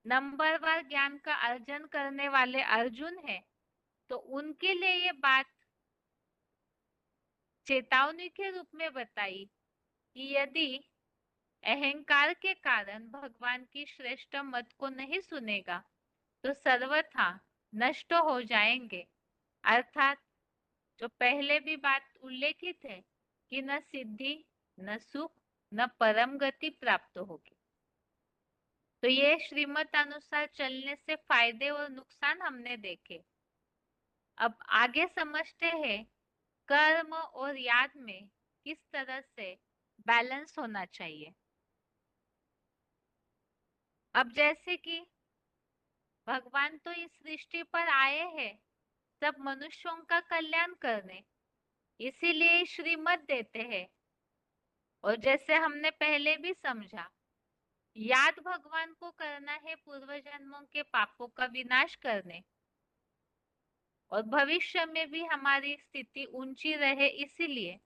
नंबरवार ज्ञान का अर्जन करने वाले अर्जुन है, तो उनके लिए ये बात चेतावनी के रूप में बताई कि यदि अहंकार के कारण भगवान की श्रेष्ठ मत को नहीं सुनेगा तो सर्वथा नष्ट हो जाएंगे। अर्थात जो पहले भी बात उल्लेखित है कि न सिद्धि, न सुख, न परम गति प्राप्त होगी। तो ये श्रीमत अनुसार चलने से फायदे और नुकसान हमने देखे। अब आगे समझते हैं कर्म और याद में किस तरह से बैलेंस होना चाहिए। अब जैसे कि भगवान तो इस सृष्टि पर आए हैं सब मनुष्यों का कल्याण करने, इसीलिए श्रीमत देते हैं। और जैसे हमने पहले भी समझा, याद भगवान को करना है पूर्व जन्मों के पापों का विनाश करने, और भविष्य में भी हमारी स्थिति ऊंची रहे इसीलिए।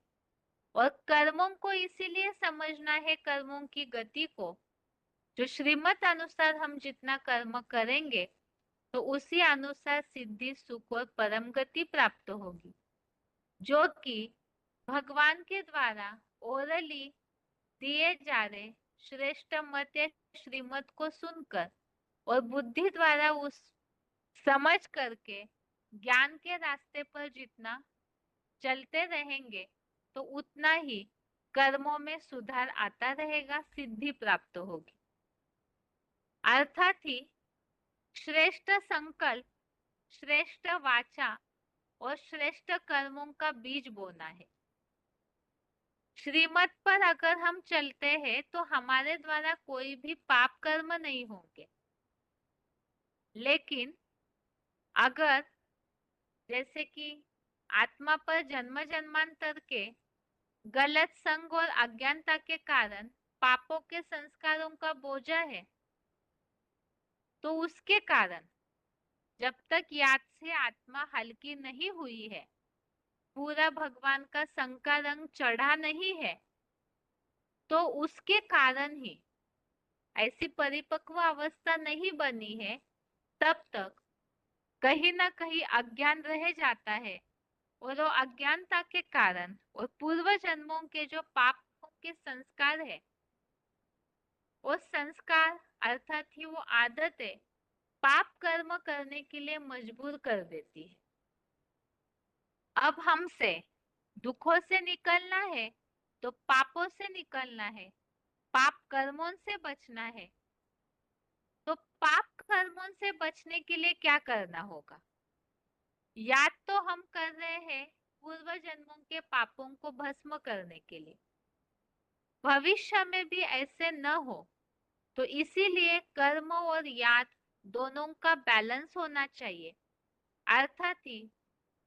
और कर्मों को इसीलिए समझना है, कर्मों की गति को, जो श्रीमत अनुसार हम जितना कर्म करेंगे तो उसी अनुसार सिद्धि, सुख और परम गति प्राप्त होगी, जो कि भगवान के द्वारा ओरली दिए जा रहे श्रेष्ठ मत या श्रीमत को सुनकर और बुद्धि द्वारा उस समझ करके ज्ञान के रास्ते पर जितना चलते रहेंगे तो उतना ही कर्मों में सुधार आता रहेगा, सिद्धि प्राप्त होगी। अर्थात ही श्रेष्ठ संकल्प, श्रेष्ठ वाचा और श्रेष्ठ कर्मों का बीज बोना है। श्रीमत पर अगर हम चलते हैं तो हमारे द्वारा कोई भी पाप कर्म नहीं होंगे। लेकिन अगर जैसे कि आत्मा पर जन्म जन्मांतर के गलत संग और अज्ञानता के कारण पापों के संस्कारों का बोझा है, तो उसके कारण जब तक याद से आत्मा हल्की नहीं हुई है, पूरा भगवान का संग का रंग चढ़ा नहीं है, तो उसके कारण ही ऐसी परिपक्व अवस्था नहीं बनी है, तब तक कहीं ना कहीं अज्ञान रह जाता है। और वो अज्ञानता के कारण और पूर्व जन्मों के जो पापों के संस्कार है, वो संस्कार अर्थात ही वो आदतें पाप कर्म करने के लिए मजबूर कर देती है। अब हमसे दुखों से निकलना है तो पापों से निकलना है, पाप कर्मों से बचना है। तो पाप कर्मों से बचने के लिए क्या करना होगा? याद तो हम कर रहे हैं पूर्व जन्मों के पापों को भस्म करने के लिए, भविष्य में भी ऐसे न हो तो इसीलिए कर्म और याद दोनों का बैलेंस होना चाहिए। अर्थात ही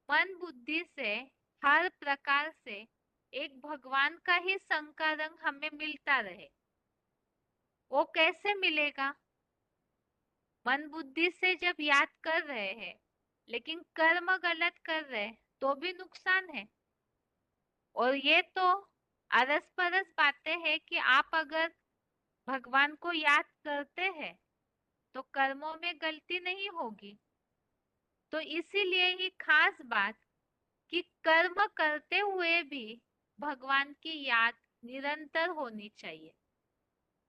मन बुद्धि से हर प्रकार से एक भगवान का ही संग का रंग हमें मिलता रहे। वो कैसे मिलेगा? मन बुद्धि से जब याद कर रहे हैं लेकिन कर्म गलत कर रहे तो भी नुकसान है। और ये तो अरस परस बातें हैं कि आप अगर भगवान को याद करते हैं तो कर्मों में गलती नहीं होगी। तो इसीलिए ही खास बात कि कर्म करते हुए भी भगवान की याद निरंतर होनी चाहिए।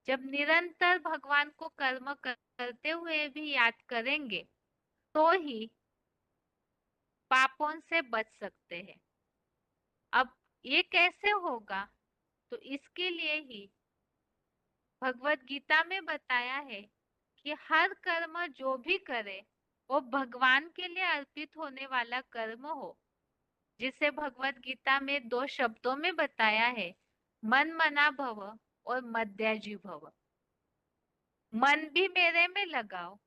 जब निरंतर भगवान को कर्म करते हुए भी याद करेंगे तो ही पापों से बच सकते हैं। ये कैसे होगा? तो इसके लिए ही भगवत गीता में बताया है कि हर कर्म जो भी करे वो भगवान के लिए अर्पित होने वाला कर्म हो, जिसे भगवत गीता में 2 शब्दों में बताया है, मन मना भव और मध्यजी भव। मन भी मेरे में लगाओ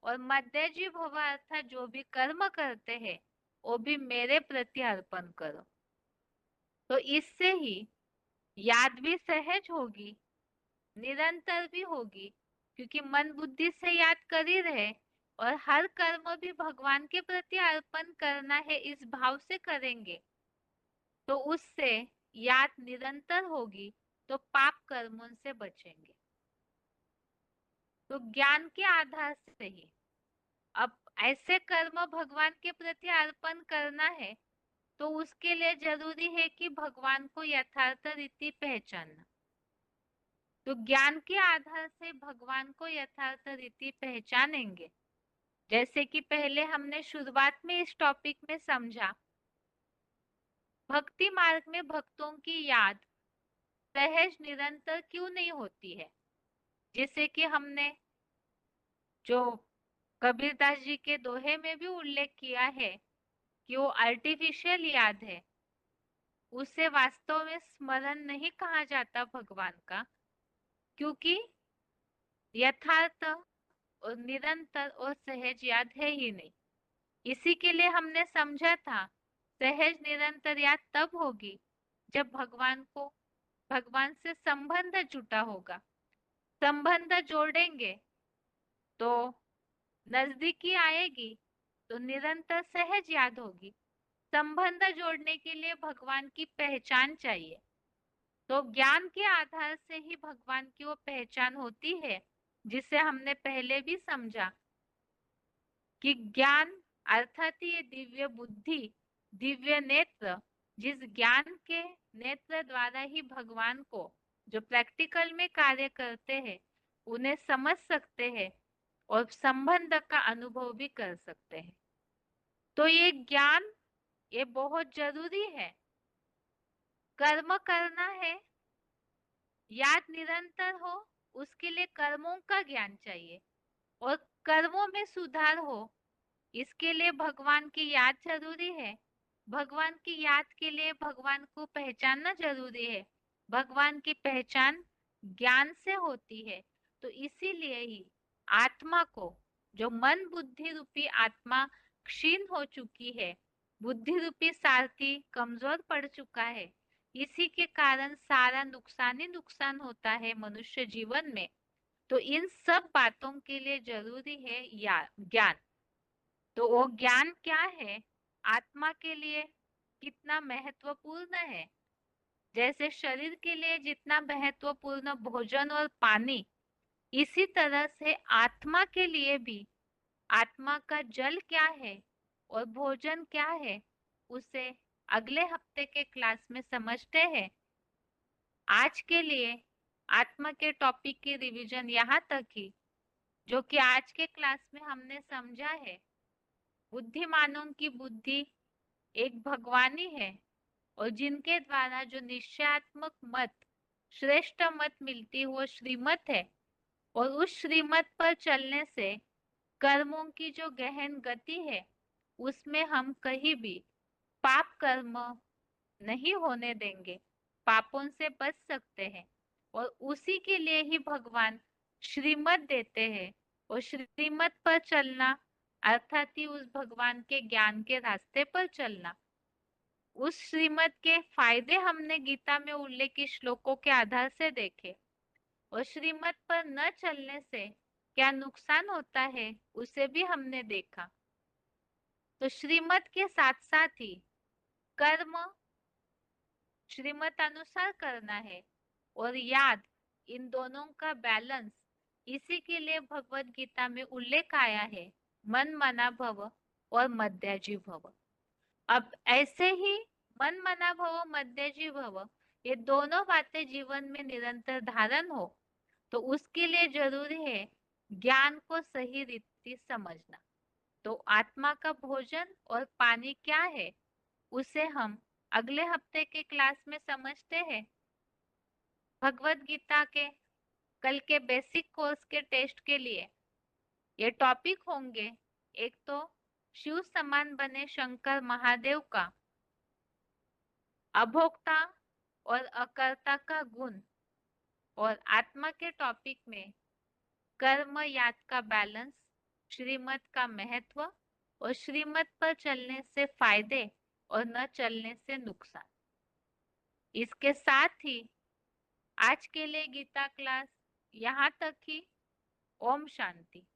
और मध्यजी भव अर्थात जो भी कर्म करते हैं वो भी मेरे प्रति अर्पण करो। तो इससे ही याद भी सहज होगी, निरंतर भी होगी, क्योंकि मन बुद्धि से याद कर ही रहे और हर कर्म भी भगवान के प्रति अर्पण करना है इस भाव से करेंगे, तो उससे याद निरंतर होगी, तो पाप कर्मों से बचेंगे। तो ज्ञान के आधार से ही अब ऐसे कर्म भगवान के प्रति अर्पण करना है, तो उसके लिए जरूरी है कि भगवान को यथार्थ रीति पहचानना। तो ज्ञान के आधार से भगवान को यथार्थ रीति पहचानेंगे। जैसे कि पहले हमने शुरुआत में इस टॉपिक में समझा, भक्ति मार्ग में भक्तों की याद सहज निरंतर क्यों नहीं होती है। जैसे कि हमने जो कबीरदास जी के दोहे में भी उल्लेख किया है कि वो आर्टिफिशियल याद है, उसे वास्तव में स्मरण नहीं कहा जाता भगवान का, क्योंकि यथार्थ और निरंतर और सहज याद है ही नहीं। इसी के लिए हमने समझा था सहज निरंतर याद तब होगी जब भगवान से संबंध जुटा होगा। संबंध जोड़ेंगे तो नजदीकी आएगी, तो निरंतर सहज याद होगी। संबंध जोड़ने के लिए भगवान की पहचान चाहिए, तो ज्ञान के आधार से ही भगवान की वो पहचान होती है, जिसे हमने पहले भी समझा कि ज्ञान अर्थात ये दिव्य बुद्धि, दिव्य नेत्र, जिस ज्ञान के नेत्र द्वारा ही भगवान को जो प्रैक्टिकल में कार्य करते हैं उन्हें समझ सकते हैं और संबंध का अनुभव भी कर सकते हैं। तो ये ज्ञान ये बहुत जरूरी है। कर्म करना है, याद निरंतर हो, उसके लिए कर्मों का ज्ञान चाहिए और कर्मों में सुधार हो, इसके लिए भगवान की याद जरूरी है। भगवान की याद के लिए भगवान को पहचानना जरूरी है। भगवान की पहचान ज्ञान से होती है। तो इसीलिए ही आत्मा को, जो मन बुद्धि रूपी आत्मा क्षीण हो चुकी है, बुद्धि रूपी सारथी कमजोर पड़ चुका है, इसी के कारण सारा नुकसान ही नुकसान होता है मनुष्य जीवन में। तो इन सब बातों के लिए जरूरी है ज्ञान। तो वो ज्ञान क्या है, आत्मा के लिए कितना महत्वपूर्ण है। जैसे शरीर के लिए जितना महत्वपूर्ण भोजन और पानी, इसी तरह से आत्मा के लिए भी आत्मा का जल क्या है और भोजन क्या है, उसे अगले हफ्ते के क्लास में समझते हैं। आज के लिए आत्मा के टॉपिक की रिवीजन यहाँ तक ही, जो कि आज के क्लास में हमने समझा है। बुद्धिमानों की बुद्धि एक भगवानी है और जिनके द्वारा जो निश्चयात्मक मत, श्रेष्ठ मत मिलती है वो श्रीमत है, और उस श्रीमत पर चलने से कर्मों की जो गहन गति है उसमें हम कहीं भी पाप कर्म नहीं होने देंगे, पापों से बच सकते हैं। और उसी के लिए ही भगवान श्रीमत देते हैं, और श्रीमत पर चलना अर्थात ही उस भगवान के ज्ञान के रास्ते पर चलना। उस श्रीमत के फायदे हमने गीता में उल्लेखित श्लोकों के आधार से देखे, और श्रीमत पर न चलने से क्या नुकसान होता है उसे भी हमने देखा। तो श्रीमत के साथ साथ ही कर्म श्रीमत अनुसार करना है और याद, इन दोनों का बैलेंस, इसी के लिए भगवत गीता में उल्लेख आया है, मन मना भव और मध्यजी भव। अब ऐसे ही मन मना भव मध्यजी भव, ये दोनों बातें जीवन में निरंतर धारण हो, तो उसके लिए जरूरी है ज्ञान को सही रीति समझना। तो आत्मा का भोजन और पानी क्या है, उसे हम अगले हफ्ते के क्लास में समझते हैं भगवत गीता के कल के बेसिक कोर्स के टेस्ट के लिए ये टॉपिक होंगे। एक तो शिव समान बने शंकर महादेव का अभोक्ता और अकर्ता का गुण, और आत्मा के टॉपिक में कर्म याद का बैलेंस, श्रीमत का महत्व और श्रीमत पर चलने से फायदे और न चलने से नुकसान। इसके साथ ही आज के लिए गीता क्लास यहाँ तक ही। ओम शांति।